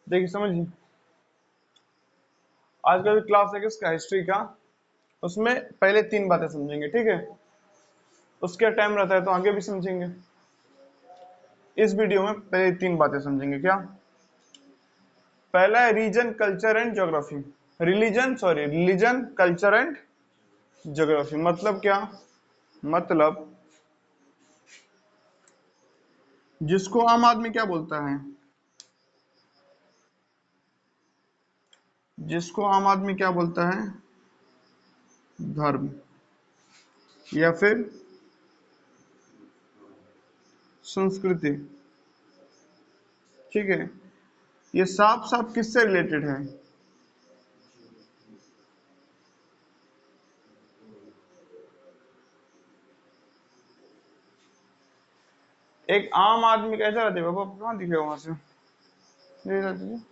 देखिए समझिए, आज का जो क्लास है किसका, हिस्ट्री का, उसमें पहले 3 बातें समझेंगे, ठीक है। उसके टाइम रहता है तो आगे भी समझेंगे। इस वीडियो में पहले 3 बातें समझेंगे। क्या? पहला है region, culture and geography. Religion, culture and geography मतलब क्या? मतलब जिसको आम आदमी क्या बोलता है, जिसको आम आदमी क्या बोलता है, धर्म या फिर संस्कृति, ठीक है। ये साफ साफ किससे रिलेटेड है? एक आम आदमी कैसा रहता है बाबा, कहाँ दिखे वहां से, ये रहता है।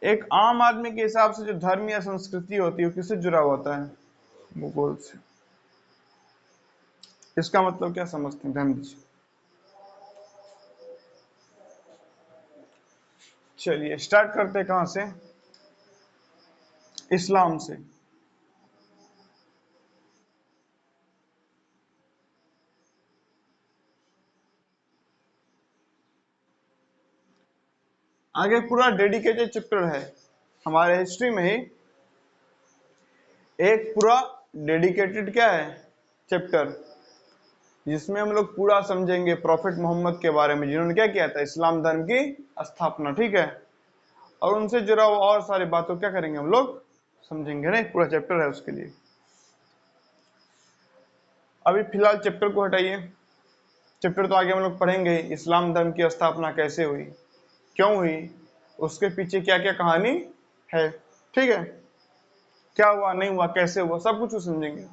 एक आम आदमी के हिसाब से जो धर्म या संस्कृति होती है वो किससे जुड़ा होता है? भूगोल से। इसका मतलब क्या समझते हैं, ध्यान दीजिए। चलिए स्टार्ट करते हैं कहां से, इस्लाम से। आगे पूरा डेडिकेटेड चैप्टर है हमारे हिस्ट्री में ही, एक पूरा डेडिकेटेड क्या है चैप्टर, जिसमें हम लोग पूरा समझेंगे प्रॉफिट मोहम्मद के बारे में, जिन्होंने क्या किया था, इस्लाम धर्म की स्थापना, ठीक है। और उनसे जुड़ा हुआ और सारी बातों क्या करेंगे हम लोग, समझेंगे। नहीं, पूरा चैप्टर है उसके लिए। अभी फिलहाल चैप्टर को हटाइए, चैप्टर तो आगे हम लोग पढ़ेंगे ही। इस्लाम धर्म की स्थापना कैसे हुई, क्यों हुई, उसके पीछे क्या क्या कहानी है, ठीक है। क्या हुआ, नहीं हुआ, कैसे हुआ, सब कुछ समझेंगे।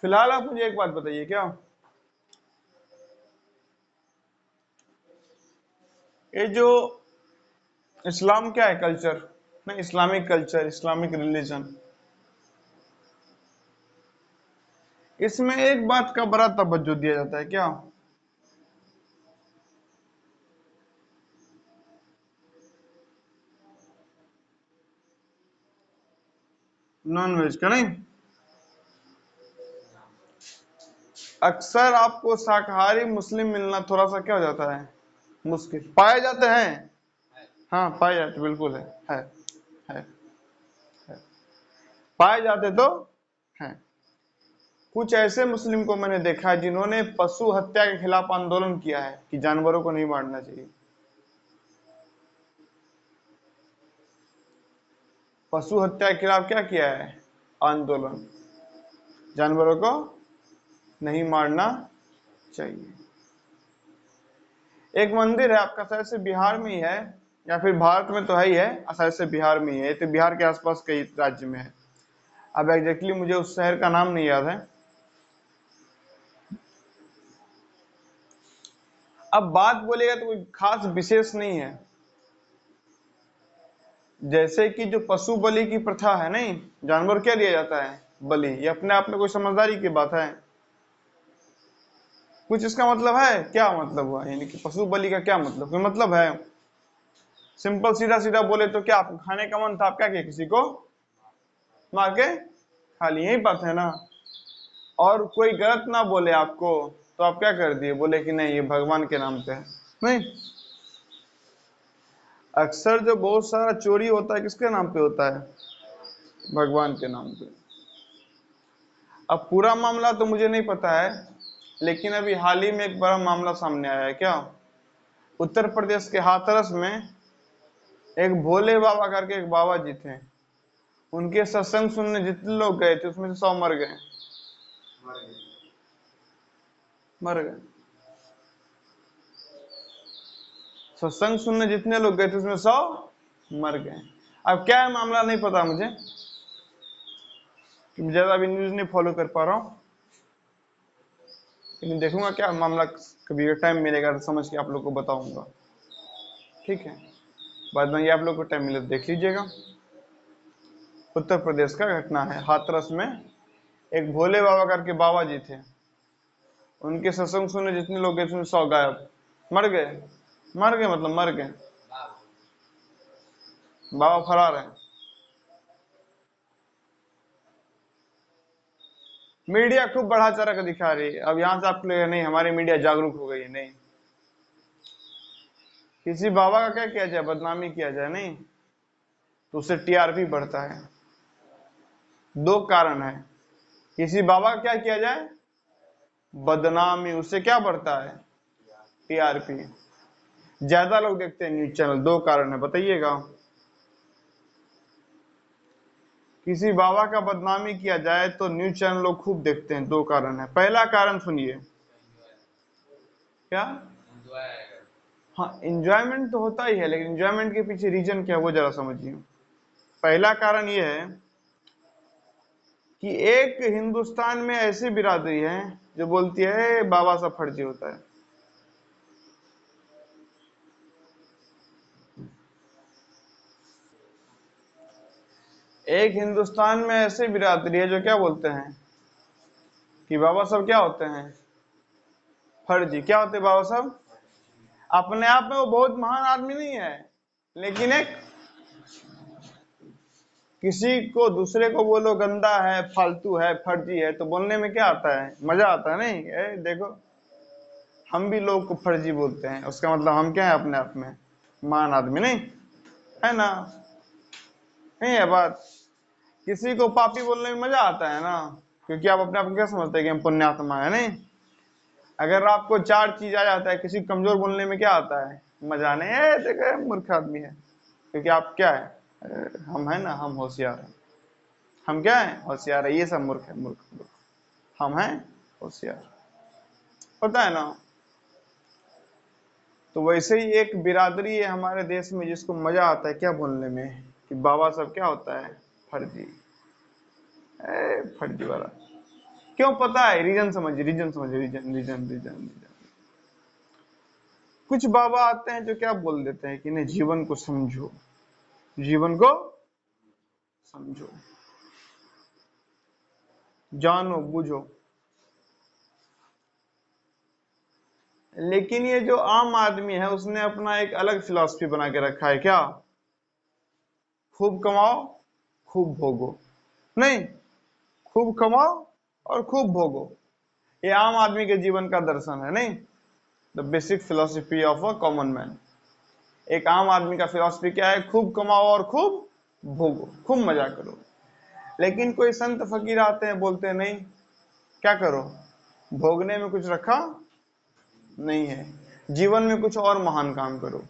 फिलहाल आप मुझे एक बात बताइए, क्या ये जो इस्लाम क्या है, कल्चर, नहीं इस्लामिक कल्चर, इस्लामिक रिलीजन, इसमें एक बात का बड़ा तवज्जो दिया जाता है, क्या? नॉन वेज का। नहीं, अक्सर आपको शाकाहारी मुस्लिम मिलना थोड़ा सा क्या हो जाता है, मुश्किल। पाए जाते हैं, हाँ पाए जाते, बिल्कुल है, है, है। पाए जाते तो हैं। कुछ ऐसे मुस्लिम को मैंने देखा है जिन्होंने पशु हत्या के खिलाफ आंदोलन किया है कि जानवरों को नहीं मारना चाहिए। पशु हत्या के खिलाफ क्या किया है, आंदोलन, जानवरों को नहीं मारना चाहिए। एक मंदिर है आपका, शायद से बिहार में ही है, या फिर भारत में तो है ही है, शायद से बिहार में ही है, तो बिहार के आसपास कई राज्य में है। अब एग्जैक्टली मुझे उस शहर का नाम नहीं याद है। अब बात बोलेगा तो कोई खास विशेष नहीं है, जैसे कि जो पशु बलि की प्रथा है, नहीं जानवर क्या दिया जाता है, बलि, ये अपने आप में कोई समझदारी की बात है? कुछ इसका मतलब है, क्या मतलब हुआ, यानी कि पशु बलि का क्या मतलब, कोई मतलब है? सिंपल सीधा सीधा बोले तो क्या, आपको खाने का मन था, आप क्या किए, किसी को मार के खा लिए, यही बात है ना। और कोई गलत ना बोले आपको तो आप क्या कर दिए, बोले कि नहीं ये भगवान के नाम पे है। नहीं, अक्सर जो बहुत सारा चोरी होता है किसके नाम पे होता है, भगवान के नाम पे। अब पूरा मामला तो मुझे नहीं पता है, लेकिन अभी हाल ही में एक बड़ा मामला सामने आया है, क्या, उत्तर प्रदेश के हाथरस में एक भोले बाबा करके एक बाबा जी थे, उनके सत्संग सुनने जितने लोग गए थे उसमें से 100 मर गए, मर गए। सत्संग सुनने जितने लोग गए थे उसमें 100 मर गए। अब क्या है मामला नहीं पता मुझे, ज्यादा अभी न्यूज नहीं फॉलो कर पा रहा हूँ, लेकिन देखूंगा क्या मामला, कभी टाइम मिलेगा तो समझ के आप लोग को बताऊंगा, ठीक है। बाद में ये आप लोग को टाइम मिले तो देख लीजिएगा। उत्तर प्रदेश का घटना है, हाथरस में एक भोले बाबा करके बाबा जी थे, उनके सत्संग सुने जितने लोग गए 100 गायब, मर गए। मर गए मतलब मर गए, बाबा फरार है। मीडिया खूब बढ़ा चढ़ा कर दिखा रही है। अब यहाँ से आपको लगेगा नहीं हमारी मीडिया जागरूक हो गई है, नहीं। किसी बाबा का क्या किया जाए, बदनामी किया जाए नहीं तो उससे टीआरपी बढ़ता है। 2 कारण है, किसी बाबा का क्या किया जाए, बदनामी, उससे क्या बढ़ता है, टीआरपी। ज्यादा लोग देखते हैं न्यूज चैनल, 2 कारण है, बताइएगा। किसी बाबा का बदनामी किया जाए तो न्यूज चैनल लोग खूब देखते हैं, 2 कारण है। पहला कारण सुनिए, क्या, हाँ इंजॉयमेंट तो होता ही है, लेकिन इंजॉयमेंट के पीछे रीजन क्या है वो जरा समझिए। पहला कारण ये है कि एक हिंदुस्तान में ऐसी बिरादरी है जो बोलती है बाबा सब फर्जी होता है। एक हिंदुस्तान में ऐसी बिरादरी है जो क्या बोलते हैं कि बाबा सब क्या होते हैं, फर्जी। क्या होते हैं बाबा सब? अपने आप में वो बहुत महान आदमी नहीं है, लेकिन एक किसी को दूसरे को बोलो गंदा है, फालतू है, फर्जी है, तो बोलने में क्या आता है, मजा आता है नहीं। देखो हम भी लोग को फर्जी बोलते हैं, उसका मतलब हम क्या है, अपने आप में महान आदमी नहीं है ना, नहीं है बात। किसी को पापी बोलने में मजा आता है ना, क्योंकि आप अपने आप को क्या समझते हैं कि हम पुण्यात्मा है नहीं। अगर आपको 4 चीज आ जाता है, किसी कमजोर बोलने में क्या आता है, मजा नहीं है, देखो मूर्ख आदमी है, क्योंकि आप क्या है, हम है ना, हम होशियार हैं। हम क्या है, होशियार है, ये सब मूर्ख है, मूर्ख मूर्ख। हम हैं होशियार, पता है ना। तो वैसे ही एक बिरादरी है हमारे देश में जिसको मजा आता है क्या बोलने में, कि बाबा सब क्या होता है, फर्जी। फर्जी वाला क्यों, पता है रीजन समझिए, रीजन समझिए, रीजन रीजन रीजन रीजन। कुछ बाबा आते हैं जो क्या बोल देते हैं कि नहीं जीवन को समझो, जीवन को समझो, जानो बुझो। लेकिन ये जो आम आदमी है उसने अपना एक अलग फिलॉसफी बना के रखा है, क्या, खूब कमाओ खूब भोगो, नहीं खूब कमाओ और खूब भोगो। ये आम आदमी के जीवन का दर्शन है नहीं, the basic philosophy of a common man. एक आम आदमी का फिलोसफी क्या है, खूब कमाओ और खूब भोगो, खूब मजा करो। लेकिन कोई संत फकीर आते हैं बोलते हैं नहीं, क्या करो, भोगने में कुछ रखा नहीं है, जीवन में कुछ और महान काम करो।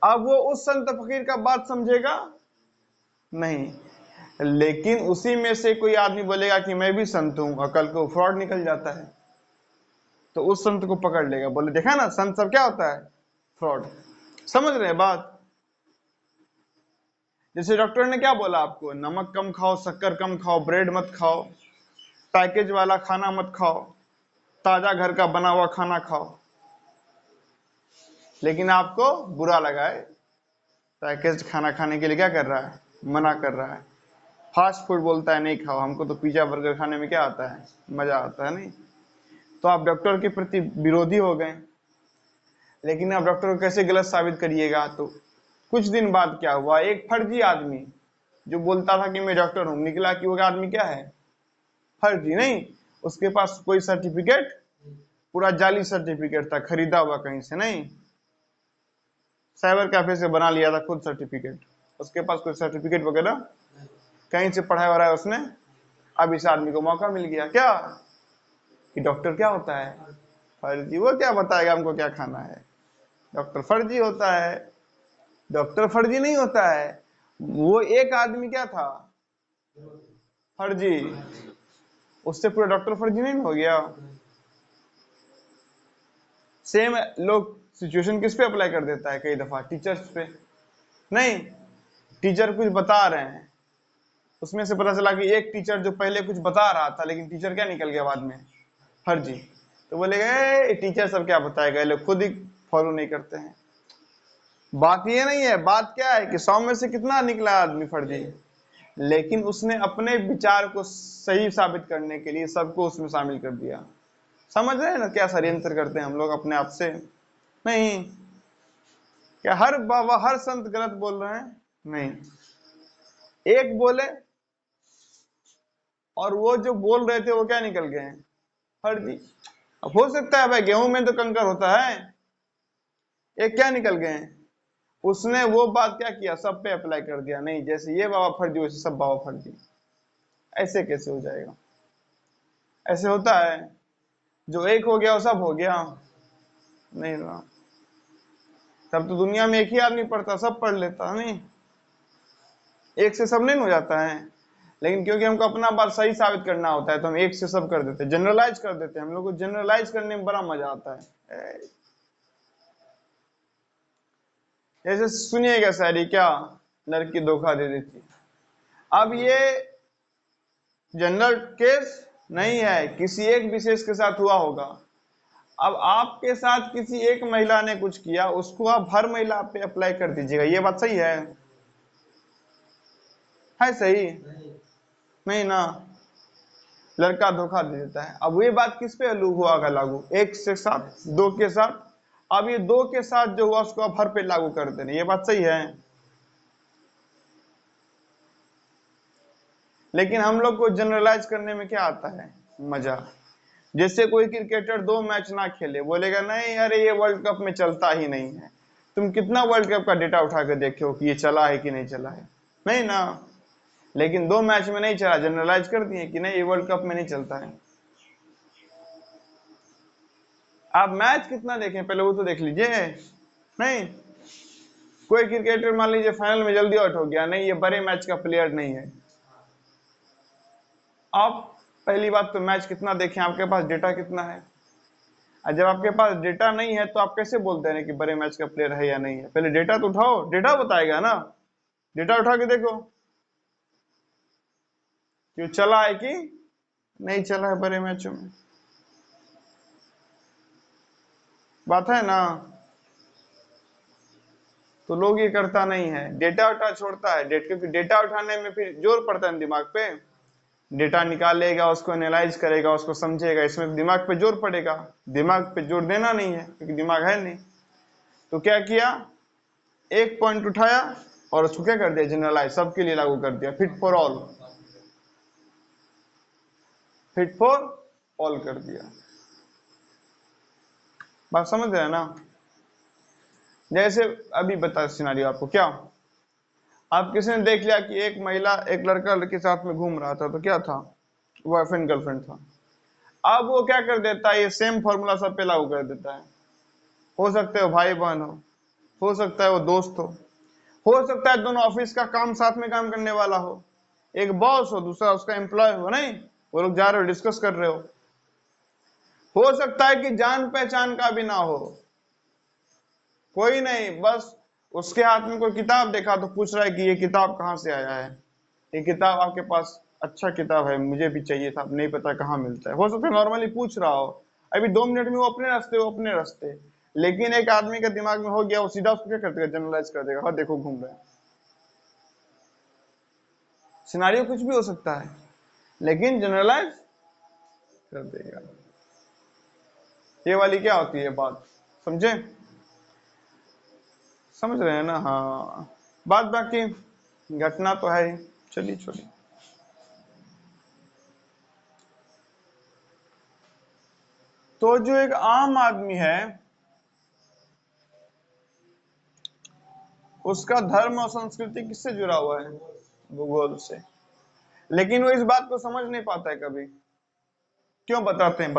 अब वो उस संत फकीर का बात समझेगा नहीं, लेकिन उसी में से कोई आदमी बोलेगा कि मैं भी संत हूं, और कल को फ्रॉड निकल जाता है तो उस संत को पकड़ लेगा, बोले देखा ना संत सब क्या होता है, फ्रॉड। समझ रहे हैं बात। जैसे डॉक्टर ने क्या बोला आपको, नमक कम खाओ, शक्कर कम खाओ, ब्रेड मत खाओ, पैकेज वाला खाना मत खाओ, ताजा घर का बना हुआ खाना खाओ। लेकिन आपको बुरा लगा है, पैकेज खाना खाने के लिए क्या कर रहा है, मना कर रहा है। फास्ट फूड बोलता है नहीं खाओ, हमको तो पिज्जा बर्गर खाने में क्या आता है, मजा आता है नहीं। तो आप डॉक्टर के प्रति विरोधी हो गए। लेकिन आप डॉक्टर को कैसे गलत साबित करिएगा, तो कुछ दिन बाद क्या हुआ, एक फर्जी आदमी जो बोलता था कि मैं डॉक्टर हूं, निकला कि वो आदमी क्या है, फर्जी नहीं। उसके पास कोई सर्टिफिकेट, पूरा जाली सर्टिफिकेट था, खरीदा हुआ कहीं से नहीं, साइबर कैफे से बना लिया था खुद सर्टिफिकेट। उसके पास कोई सर्टिफिकेट वगैरह कहीं से पढ़ा हो रहा है उसने। अब इस आदमी को मौका मिल गया क्या, कि डॉक्टर क्या होता है, फर्जी। वो क्या बताएगा हमको क्या खाना है, डॉक्टर फर्जी होता है। डॉक्टर फर्जी नहीं होता है, वो एक आदमी क्या था, फर्जी, उससे पूरा डॉक्टर फर्जी नहीं हो गया। सेम लोग सिचुएशन किस पे अप्लाई कर देता है, कई दफा टीचर्स पे। नहीं, टीचर कुछ बता रहे हैं, उसमें से पता चला कि एक टीचर जो पहले कुछ बता रहा था, लेकिन टीचर क्या निकल गया बाद में, फर्जी। तो बोलेगा टीचर सब क्या बताएगा, ये लोग खुद ही फॉलो नहीं करते हैं। बात ये नहीं है, बात क्या है कि 100 में से कितना निकला आदमी फर्जी, लेकिन उसने अपने विचार को सही साबित करने के लिए सबको उसमें शामिल कर दिया। समझ रहे हैं ना क्या षड्यंत्र करते हैं हम लोग अपने आप से? नहीं। क्या हर बाबा हर संत गलत बोल रहे हैं? नहीं, एक बोले और वो जो बोल रहे थे वो क्या निकल गए हैं? फर्जी। अब हो सकता है भाई गेहूं में तो कंकर होता है, एक क्या निकल गए हैं? उसने वो बात क्या किया, सब पे अप्लाई कर दिया, नहीं जैसे ये बाबा फर्जी वैसे सब बाबा फर्जी। ऐसे कैसे हो जाएगा? ऐसे होता है? जो एक हो गया वो सब हो गया? नहीं ना, तब तो दुनिया में एक ही आदमी पढ़ता, सब पढ़ लेता नहीं, एक से सब नहीं हो जाता है। लेकिन क्योंकि हमको अपना बात सही साबित करना होता है तो हम एक से सब कर देते हैं, जनरलाइज कर देते हैं। हम लोग को जनरलाइज करने में बड़ा मजा आता है। जैसे सुनिएगा शायरी, क्या लड़की धोखा दे देती। अब ये जनरल केस नहीं है, किसी एक विशेष के साथ हुआ होगा। अब आपके साथ किसी एक महिला ने कुछ किया, उसको आप हर महिला पे अप्लाई कर दीजिएगा, ये बात सही है? सही नहीं ना? लड़का धोखा दे देता है, अब ये बात किस पे हुआ लागू? एक से साथ, दो के साथ। अब ये दो के साथ जो हुआ उसको आप हर पे लागू कर देना, ये बात सही है? लेकिन हम लोग को जनरलाइज करने में क्या आता है? मजा। जैसे कोई क्रिकेटर 2 मैच ना खेले, बोलेगा नहीं अरे ये वर्ल्ड कप में चलता ही नहीं है। तुम कितना वर्ल्ड कप का डेटा उठा के देखे हो कि ये चला है कि नहीं चला है? नहीं ना। लेकिन 2 मैच में नहीं चला, जनरलाइज कर दिए कि नहीं ये वर्ल्ड कप में नहीं चलता है। आप मैच कितना देखें पहले वो तो देख लीजिए। नहीं, कोई क्रिकेटर मान लीजिए फाइनल में जल्दी आउट हो गया, नहीं ये बड़े मैच का प्लेयर नहीं है। आप पहली बात तो मैच कितना देखें, आपके पास डेटा कितना है? और जब आपके पास डेटा नहीं है तो आप कैसे बोलते हैं कि बड़े मैच का प्लेयर है या नहीं है? पहले डेटा तो उठाओ, डेटा बताएगा ना। डेटा उठा के देखो कि चला है कि नहीं चला है बड़े मैचों में। बात है ना? तो लोग ये करता नहीं है, डेटा उठा छोड़ता है। क्योंकि डेटा उठाने में फिर जोर पड़ता है दिमाग पे, डेटा निकालेगा, उसको एनालाइज करेगा, उसको समझेगा, इसमें दिमाग पे जोर पड़ेगा। दिमाग पे जोर देना नहीं है क्योंकि दिमाग है नहीं। तो क्या किया, एक पॉइंट उठाया और उसको क्या कर दिया, जनरलाइज, सबके लिए लागू कर दिया, fit for all, fit for all कर दिया। बात समझ रहे हैं ना? जैसे अभी बता सिनारियो आपको, क्या आप किसी ने देख लिया कि एक महिला एक लड़का लड़के साथ में घूम रहा था, तो क्या था, बॉयफ्रेंड गर्लफ्रेंड था। अब वो क्या कर देता है, ये सेम फॉर्मूला सब पे लागू कर देता है। हो सकता है वो भाई बहन हो सकता है वो दोस्त हो सकता है दोनों ऑफिस का काम साथ में काम करने वाला हो, एक बॉस हो दूसरा उसका एम्प्लॉय हो, नहीं वो लोग जा रहे हो डिस्कस कर रहे हो सकता है कि जान पहचान का भी ना हो, कोई नहीं, बस उसके हाथ में कोई किताब देखा तो पूछ रहा है कि ये किताब कहाँ से आया है, ये किताब आपके पास अच्छा किताब है, मुझे भी चाहिए था, नहीं पता कहाँ मिलता है। हो सकता है नॉर्मली पूछ रहा हो, अभी 2 मिनट में वो अपने रास्ते। लेकिन एक आदमी के दिमाग में हो गया, वो सीधा उसको क्या कर देगा, जनरलाइज कर देगा, हाँ देखो घूम रहे हैं। सिनारियो कुछ भी हो सकता है लेकिन जनरलाइज कर देगा। ये वाली क्या होती है बात, समझे? समझ रहे हैं ना? हाँ, बात बाकी घटना तो है ही, चलिए छोड़िए। तो जो एक आम आदमी है उसका धर्म और संस्कृति किससे जुड़ा हुआ है? भूगोल से। लेकिन वो इस बात को समझ नहीं पाता है कभी। क्यों? बताते हैं।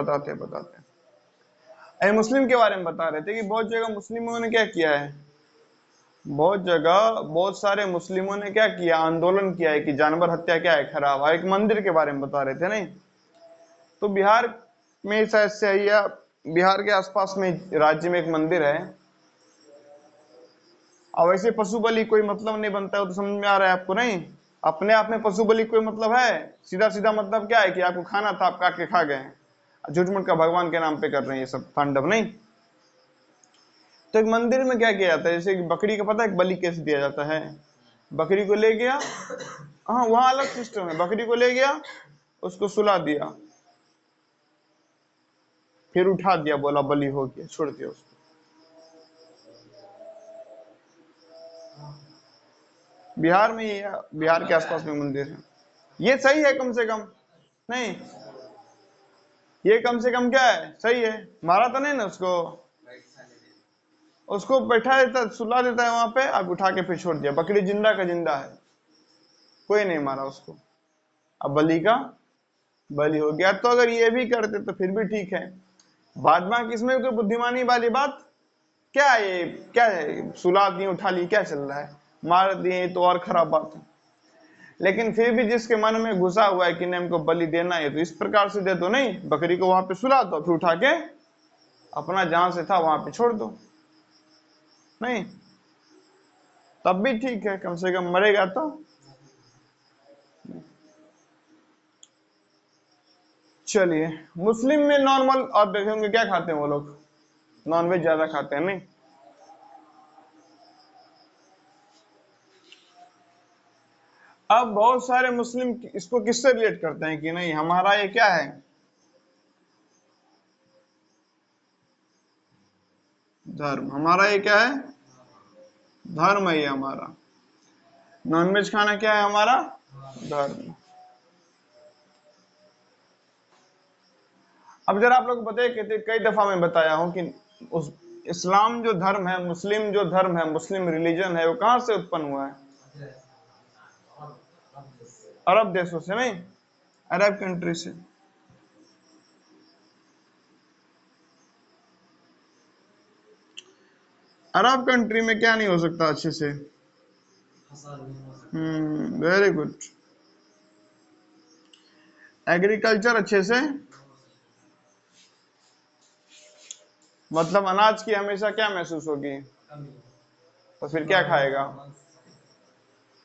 मुस्लिम के बारे में बता रहे थे कि बहुत जगह मुस्लिमों ने क्या किया है, बहुत जगह बहुत सारे मुस्लिमों ने क्या किया, आंदोलन किया है कि जानवर हत्या क्या है, खराब है। एक मंदिर के बारे में बता रहे थे, नहीं तो बिहार में शायद से है या बिहार के आसपास में राज्य में एक मंदिर है। अब वैसे पशु बलि कोई मतलब नहीं बनता है, तो समझ में आ रहा है आपको? नहीं, अपने आप में पशु बलि कोई मतलब है? सीधा सीधा मतलब क्या है कि आपको खाना था, आप काट के खा गए, झूठ मूठ का भगवान के नाम पे कर रहे हैं ये सब तांडव, नहीं। तो एक मंदिर में क्या किया जाता है, जैसे बकरी का पता है बलि कैसे दिया जाता है, बकरी को ले गया, हाँ वहां अलग सिस्टम है, बकरी को ले गया उसको सुला दिया, फिर उठा दिया, बोला बलि हो गया, छोड़ दिया उसको। बिहार में ही है, बिहार के आसपास में मंदिर है। ये सही है कम से कम, नहीं ये कम से कम क्या है, सही है। मारा तो नहीं ना उसको, उसको बैठा देता, सुला देता है वहां पे, अब उठा के फिर छोड़ दिया। बकरी जिंदा का जिंदा है, कोई नहीं मारा उसको। अब बलि का बलि हो गया। तो अगर ये भी करते तो फिर भी ठीक है। बाद में इसमें कोई बुद्धिमानी वाली बात क्या है? ये क्या है, सुला दी उठा ली, क्या चल रहा है? मार दिए तो और खराब बात है। लेकिन फिर भी जिसके मन में घुसा हुआ है कि नहीं हमको बलि देना है, तो इस प्रकार से दे दो। नहीं, बकरी को वहां पे सुला दो, फिर उठा के अपना जहां से था वहां पे छोड़ दो। नहीं, तब भी ठीक है, कम से कम मरेगा तो। चलिए, मुस्लिम में नॉर्मल आप देखे होंगे क्या खाते हैं वो लोग, नॉनवेज ज्यादा खाते हैं। नहीं, अब बहुत सारे मुस्लिम इसको किससे रिलेट करते हैं कि नहीं हमारा ये क्या है, धर्म। हमारा ये क्या है, धर्म है ये हमारा। नॉनवेज खाना क्या है हमारा, धर्म। अब जरा आप लोग बताइए, कहते कई दफा मैं बताया हूं कि उस इस्लाम जो धर्म है, मुस्लिम जो धर्म है, मुस्लिम रिलीजन है, वो कहां से उत्पन्न हुआ है? अरब देशों से। नहीं, अरब कंट्री से। अरब कंट्री में क्या नहीं हो सकता अच्छे से? Very good. एग्रीकल्चर अच्छे से, मतलब अनाज की हमेशा क्या महसूस होगी, तो फिर क्या खाएगा,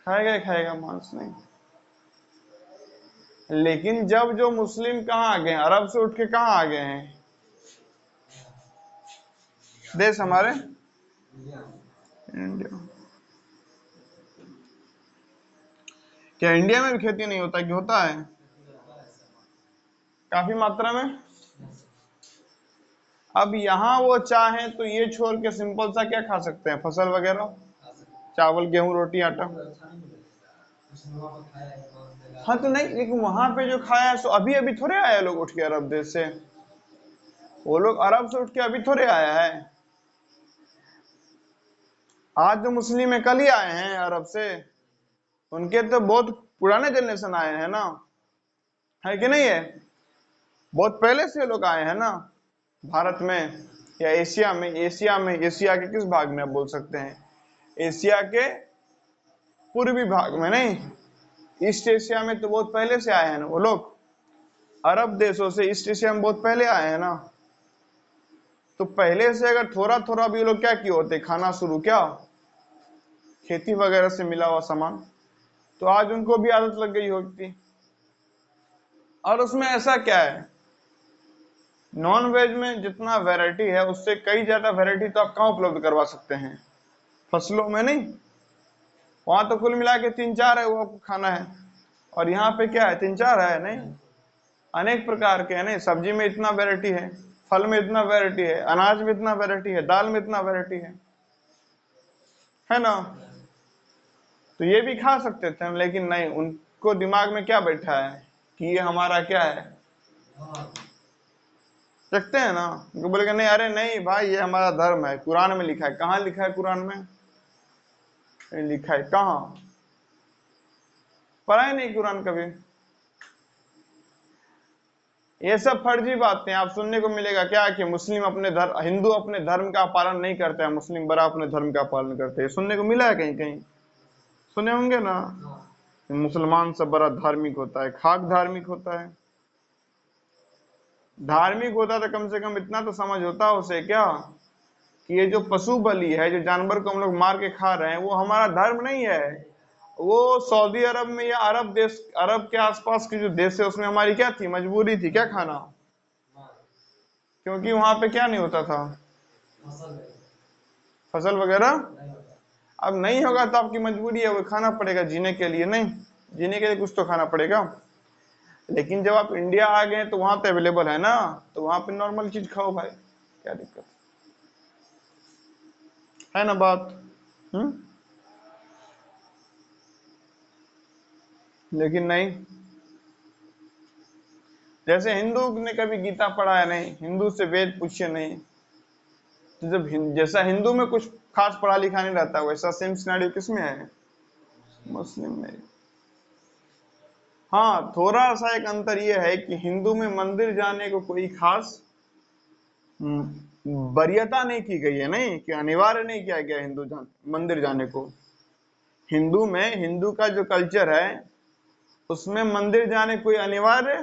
खाएगा ही खाएगा, मांस नहीं। लेकिन जब जो मुस्लिम कहाँ आ गए, अरब से उठ के कहाँ आ गए हैं देश हमारे, इंडिया। क्या इंडिया में भी खेती नहीं होता कि होता है? काफी मात्रा में। अब यहाँ वो चाहे तो ये छोड़ के सिंपल सा क्या खा सकते हैं, फसल वगैरह, चावल गेहूं रोटी आटा। हाँ तो नहीं, लेकिन वहां पे जो खाया सो अभी अभी थोड़े आए लोग उठ के अरब देश से, वो लोग अरब से उठ के अभी थोड़े आया है। आज जो मुस्लिम है कल ही आए हैं अरब से, उनके तो बहुत पुराने जनरेशन आए हैं ना, है कि नहीं है? बहुत पहले से लोग आए हैं ना भारत में, या एशिया में। एशिया में, एशिया के किस भाग में आप बोल सकते हैं? एशिया के पूर्वी भाग में। नहीं, ईस्ट एशिया में तो बहुत पहले से आए हैं ना वो लोग। अरब देशों से ईस्ट एशिया में बहुत पहले आए हैं ना। तो पहले से अगर थोड़ा थोड़ा भी लोग क्या किए होते, खाना शुरू, क्या खेती वगैरह से मिला हुआ सामान, तो आज उनको भी आदत लग गई होती। और उसमें ऐसा क्या है, नॉन वेज में जितना वैरायटी है उससे कई ज्यादा वैरायटी तो आप कहाँ उपलब्ध करवा सकते हैं, फसलों में। नहीं, वहां तो कुल मिला के 3-4 है वो आपको खाना है, और यहाँ पे क्या है, 3-4 है नहीं, अनेक प्रकार के है। नहीं, सब्जी में इतना वैरायटी है, फल में इतना वैरायटी है, अनाज में इतना वैरायटी है, दाल में इतना वैरायटी है ना। तो ये भी खा सकते थे हम, लेकिन नहीं, उनको दिमाग में क्या बैठा है कि ये हमारा क्या है, रखते हैं ना। उनको बोलेगा नहीं, अरे नहीं भाई ये हमारा धर्म है, कुरान में लिखा है। कहाँ लिखा है कुरान में? लिखा है कहाँ? पढ़ा ही नहीं कुरान कभी। ये सब फर्जी बातें आप सुनने को मिलेगा क्या कि मुस्लिम अपने धर्म, हिंदू अपने धर्म का पालन नहीं करते हैं, मुस्लिम बड़ा अपने धर्म का पालन करते हैं। सुनने को मिला है कहीं कहीं, सुने होंगे ना। मुसलमान सब बड़ा धार्मिक होता है, खाक धार्मिक होता है। धार्मिक होता तो कम से कम इतना तो समझ होता उसे क्या कि ये जो पशु बलि है, जो जानवर को हम लोग मार के खा रहे हैं, वो हमारा धर्म नहीं है। वो सऊदी अरब में या अरब देश, अरब के आसपास के जो देश है उसमें हमारी क्या थी, मजबूरी थी क्या खाना, क्योंकि वहां पे क्या नहीं होता था, फसल वगैरह। अब नहीं होगा तो आपकी मजबूरी है, वो खाना पड़ेगा जीने के लिए। नहीं, जीने के लिए कुछ तो खाना पड़ेगा। लेकिन जब आप इंडिया आ गए तो वहां तो अवेलेबल है ना, तो वहां पे नॉर्मल चीज खाओ भाई, क्या दिक्कत है ना बात। हम्म। लेकिन नहीं, जैसे हिंदू ने कभी गीता पढ़ा है नहीं, हिंदू से वेद पूछे नहीं, तो जब जैसा हिंदू में कुछ खास पढ़ा लिखा नहीं रहता, वैसा सेम सिनेरियो किसमें है, मुस्लिम में। हाँ, थोड़ा सा एक अंतर ये है कि हिंदू में मंदिर जाने को कोई खास वरीयता नहीं की गई है, नहीं कि अनिवार्य नहीं किया गया मंदिर जाने को। हिंदू में, हिंदू का जो कल्चर है उसमें मंदिर जाने कोई अनिवार्य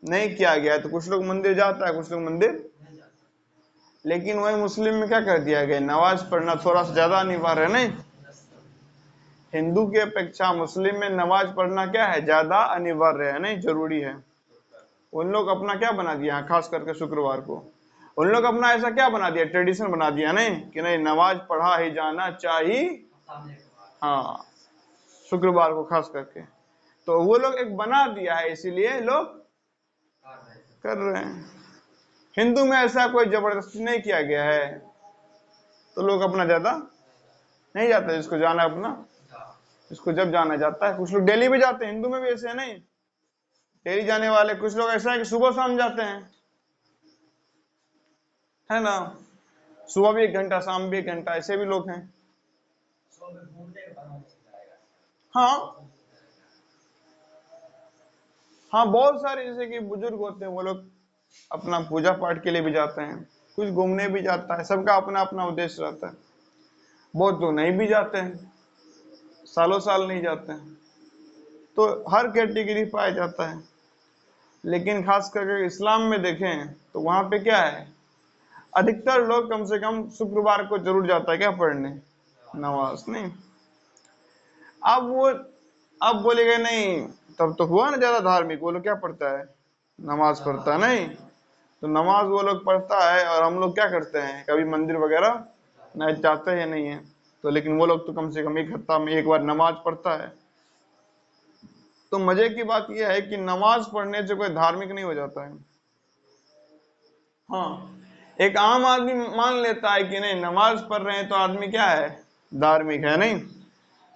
नहीं किया गया है। तो कुछ लोग मंदिर जाता है, कुछ लोग मंदिर, लेकिन वही मुस्लिम में क्या कर दिया गया, नमाज पढ़ना थोड़ा सा ज्यादा अनिवार्य है, नहीं, हिंदू की अपेक्षा मुस्लिम में नमाज पढ़ना क्या है, ज्यादा अनिवार्य है, नहीं, जरूरी है। उन लोग अपना क्या बना दिया, खास करके शुक्रवार को उन लोग अपना ऐसा क्या बना दिया, ट्रेडिशन बना दिया, नहीं कि नहीं नमाज पढ़ा ही जाना चाहिए। हाँ, शुक्रवार को खास करके तो वो लोग एक बना दिया है, इसीलिए लोग कर रहे हैं। हिंदू में ऐसा कोई जबरदस्ती नहीं किया गया है, तो लोग अपना ज्यादा नहीं जाते, जिसको जाना है अपना, जिसको जब जाना जाता है। कुछ लोग डेली भी जाते हैं, हिंदू में भी ऐसे है, नहीं, डेली जाने वाले कुछ लोग ऐसा है कि सुबह शाम जाते हैं, है ना, सुबह भी 1 घंटा, शाम भी 1 घंटा, ऐसे भी लोग हैं। हाँ, हाँ, बहुत सारे जैसे कि बुजुर्ग होते हैं, वो लोग अपना पूजा पाठ के लिए भी जाते हैं, कुछ घूमने भी जाता है, सबका अपना अपना उद्देश्य रहता है। बहुत लोग नहीं भी जाते हैं, सालों साल नहीं जाते हैं, तो हर कैटेगरी पाया जाता है। लेकिन खास करके इस्लाम में देखें तो वहां पे क्या है, अधिकतर लोग कम से कम शुक्रवार को जरूर जाता है, क्या पढ़ने, नमाज, नहीं। अब वो, अब बोलेगा नहीं, तब तो हुआ ना ज्यादा धार्मिक, वो लोग क्या पढ़ता है, नमाज पढ़ता है, नहीं, तो नमाज वो लोग पढ़ता है और हम लोग क्या करते हैं, कभी मंदिर वगैरह नहीं जाते हैं, नहीं है, तो लेकिन वो लोग तो कम से कम 1 हफ्ता में एक बार नमाज पढ़ता है। तो मजे की बात यह है कि नमाज पढ़ने से कोई धार्मिक नहीं हो जाता है। हाँ, एक आम आदमी मान लेता है कि नहीं नमाज पढ़ रहे हैं तो आदमी क्या है, धार्मिक है, नहीं,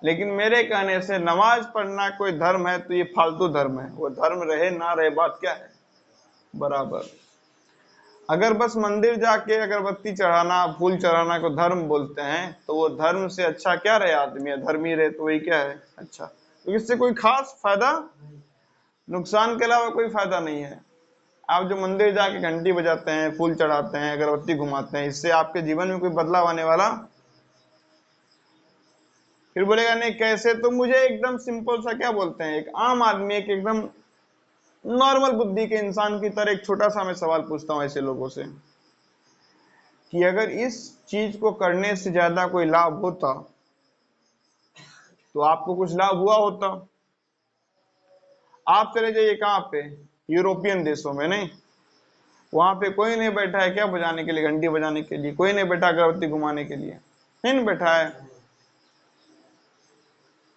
लेकिन मेरे कहने से नमाज पढ़ना कोई धर्म है तो ये फालतू धर्म है, वो धर्म रहे ना रहे बात क्या है, बराबर। अगर बस मंदिर जाके अगरबत्ती चढ़ाना, फूल चढ़ाना को धर्म बोलते हैं, तो वो धर्म से अच्छा क्या रहे, आदमी धर्मी रहे तो वही क्या है, अच्छा, तो इससे कोई खास फायदा, नुकसान के अलावा कोई फायदा नहीं है। आप जो मंदिर जाके घंटी बजाते हैं, फूल चढ़ाते हैं, अगरबत्ती घुमाते हैं, इससे आपके जीवन में कोई बदलाव आने वाला, फिर बोलेगा नहीं कैसे, तो मुझे एकदम सिंपल सा क्या बोलते हैं, एक आम आदमी, एक एकदम नॉर्मल बुद्धि के इंसान की तरह एक छोटा सा मैं सवाल पूछता हूं ऐसे लोगों से, कि अगर इस चीज को करने से ज्यादा कोई लाभ होता तो आपको कुछ लाभ हुआ होता। आप चले जाइए कहाँ पे, यूरोपियन देशों में, नहीं, वहां पे कोई नहीं बैठा है क्या बजाने के लिए, घंटी बजाने के लिए, कोई नहीं बैठा अगरबत्ती घुमाने के लिए, नहीं बैठा है,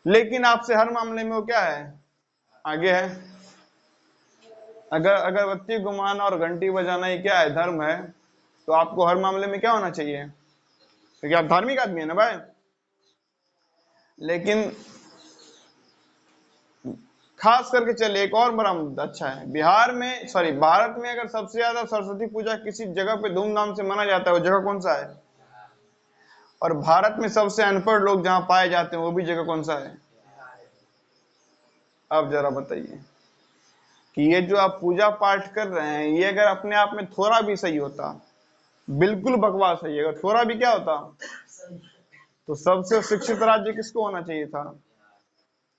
लेकिन आपसे हर मामले में वो क्या है, आगे है। अगर अगरबत्ती घुमाना और घंटी बजाना ही क्या है, धर्म है, तो आपको हर मामले में क्या होना चाहिए, क्योंकि आप धार्मिक आदमी है ना भाई। लेकिन खास करके चलिए एक और बड़ा मुद्दा अच्छा है, बिहार में, सॉरी, भारत में अगर सबसे ज्यादा सरस्वती पूजा किसी जगह पे धूमधाम से मना जाता है, वो जगह कौन सा है, और भारत में सबसे अनपढ़ लोग जहां पाए जाते हैं वो भी जगह कौन सा है, अब जरा बताइए। कि ये जो आप पूजा पाठ कर रहे हैं, ये अगर अपने आप में थोड़ा भी सही होता, बिल्कुल बकवास है ये, अगर थोड़ा भी क्या होता, तो सबसे शिक्षित राज्य किसको होना चाहिए था,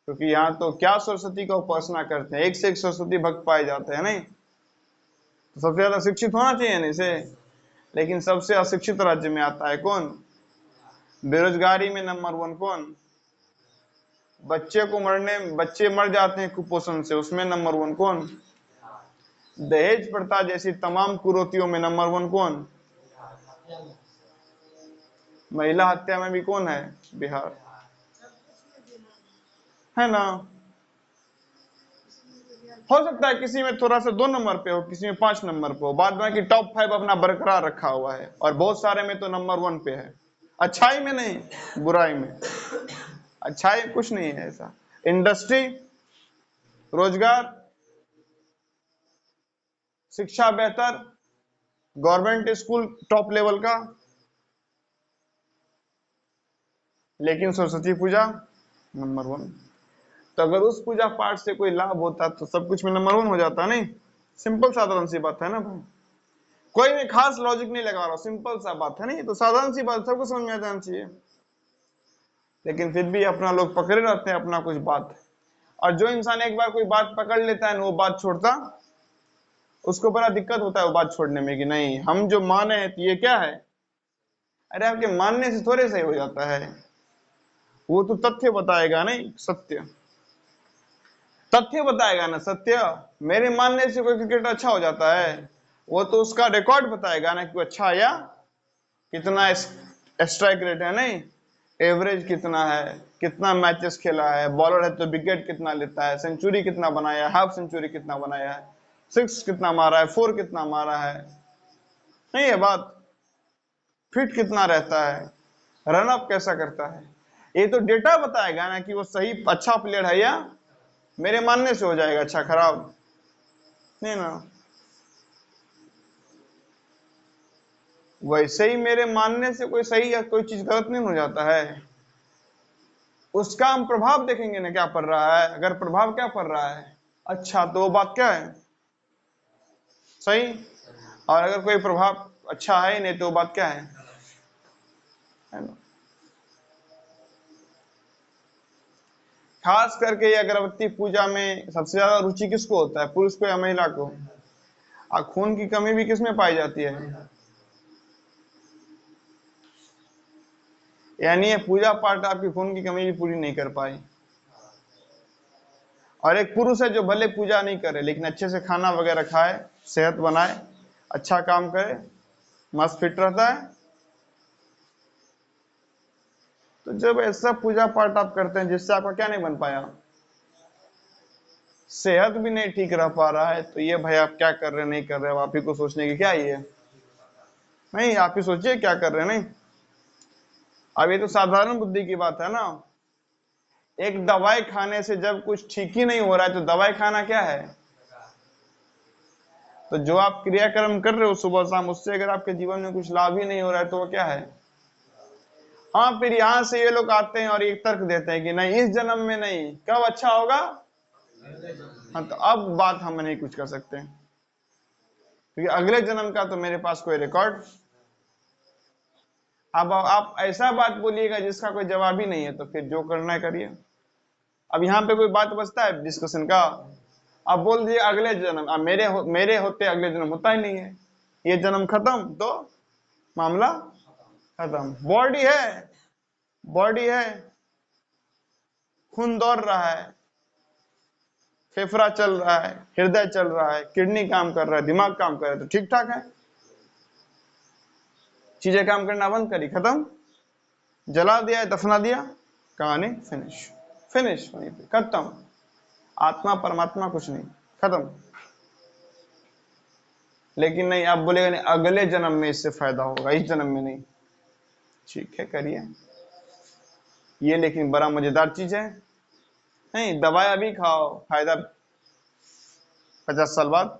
क्योंकि यहाँ तो क्या सरस्वती का उपासना करते हैं, एक से एक सरस्वती भक्त पाए जाते हैं, नहीं, तो सबसे ज्यादा शिक्षित होना चाहिए ना इसे। लेकिन सबसे अशिक्षित राज्य में आता है कौन, बेरोजगारी में नंबर 1 कौन, बच्चे मर जाते हैं कुपोषण से, उसमें नंबर 1 कौन, दहेज प्रथा जैसी तमाम कुरीतियों में नंबर 1 कौन, महिला हत्या में भी कौन है, बिहार, है ना। हो सकता है किसी में थोड़ा सा 2 नंबर पे हो, किसी में 5 नंबर पे हो, बाद बाकी टॉप 5 अपना बरकरार रखा हुआ है, और बहुत सारे में तो नंबर 1 पे है। अच्छाई में नहीं, बुराई में। अच्छाई कुछ नहीं है ऐसा। इंडस्ट्री, रोजगार, शिक्षा बेहतर, गवर्नमेंट स्कूल टॉप लेवल का, लेकिन सरस्वती पूजा नंबर 1। तो अगर उस पूजा पाठ से कोई लाभ होता तो सब कुछ में नंबर 1 हो जाता नहीं। सिंपल साधारण सी बात है ना भाई, कोई भी खास लॉजिक नहीं लगा रहा, सिंपल सा बात है नहीं, तो साधारण सी बात सबको समझ में आ जाना चाहिए। लेकिन फिर भी अपना लोग पकड़े रहते हैं अपना कुछ बात, और जो इंसान एक बार कोई बात पकड़ लेता है ना, वो बात छोड़ता, उसको बड़ा दिक्कत होता है वो बात छोड़ने में, कि नहीं हम जो माने हैं तो ये क्या है। अरे आपके मानने से थोड़े सही हो जाता है, वो तो तथ्य बताएगा नहीं, सत्य तथ्य बताएगा ना, सत्य। मेरे मानने से कोई क्रिकेटर अच्छा हो जाता है, वो तो उसका रिकॉर्ड बताएगा ना कि अच्छा या कितना स्ट्राइक रेट है, नहीं एवरेज कितना है, कितना मैचेस खेला है, बॉलर है तो विकेट कितना लेता है, सेंचुरी कितना बनाया है, हाफ सेंचुरी कितना बनाया है, 6 कितना मारा है, 4 कितना मारा है, नहीं है बात। फिट कितना रहता है, रन अप कैसा करता है, ये तो डेटा बताएगा ना कि वो सही अच्छा प्लेयर है, या मेरे मानने से हो जाएगा अच्छा खराब नहीं ना। वैसे ही मेरे मानने से कोई सही या कोई चीज गलत नहीं हो जाता है, उसका हम प्रभाव देखेंगे ना क्या पड़ रहा है। अगर प्रभाव क्या पड़ रहा है अच्छा, तो वो बात क्या है सही, और अगर कोई प्रभाव अच्छा है ही नहीं तो वो बात क्या है ना। खास करके ये अगरबत्ती पूजा में सबसे ज्यादा रुचि किसको होता है, पुरुष को या महिला को। और खून की कमी भी किसमें पाई जाती है, यानी ये पूजा पाठ आपकी खून की कमी भी पूरी नहीं कर पाई। और एक पुरुष है जो भले पूजा नहीं करे लेकिन अच्छे से खाना वगैरह खाए, सेहत बनाए, अच्छा काम करे, मस्त फिट रहता है। तो जब ऐसा पूजा पाठ आप करते हैं जिससे आपका क्या नहीं बन पाया, सेहत भी नहीं ठीक रह पा रहा है, तो ये भाई आप क्या कर रहे हैं नहीं कर रहे हैं, आप ही को सोचने की क्या ये नहीं, आप ही सोचिए क्या कर रहे हैं नहीं। अब ये तो साधारण बुद्धि की बात है ना, एक दवाई खाने से जब कुछ ठीक ही नहीं हो रहा है तो दवाई खाना क्या है। तो जो आप क्रियाक्रम कर रहे हो सुबह शाम, उससे अगर आपके जीवन में कुछ लाभ ही नहीं हो रहा है तो वो क्या है। हाँ, फिर यहां से ये लोग आते हैं और एक तर्क देते हैं कि नहीं इस जन्म में नहीं, कब अच्छा होगा। हाँ, तो अब बात हम नहीं कुछ कर सकते क्योंकि अगले जन्म का तो मेरे पास कोई रिकॉर्ड। अब आप ऐसा बात बोलिएगा जिसका कोई जवाब ही नहीं है, तो फिर जो करना है करिए। अब यहाँ पे कोई बात बचता है डिस्कशन का। अब बोल दिए अगले जन्म, अब मेरे होते अगले जन्म होता ही नहीं है, ये जन्म खत्म तो मामला खत्म। बॉडी है, खून दौड़ रहा है, फेफड़ा चल रहा है, हृदय चल रहा है, किडनी काम कर रहा है, दिमाग काम कर रहा है, तो ठीक ठाक है। चीजें काम करना बंद करी, खत्म, जला दिया, दफना दिया, कहानी फिनिश। फिनिश वहीं पे खत्म। आत्मा परमात्मा कुछ नहीं, खत्म। लेकिन नहीं, आप बोलेगा नहीं अगले जन्म में इससे फायदा होगा, इस जन्म में नहीं। ठीक है करिए ये, लेकिन बड़ा मजेदार चीज है। नहीं, दवाई अभी खाओ, फायदा 50 साल बाद।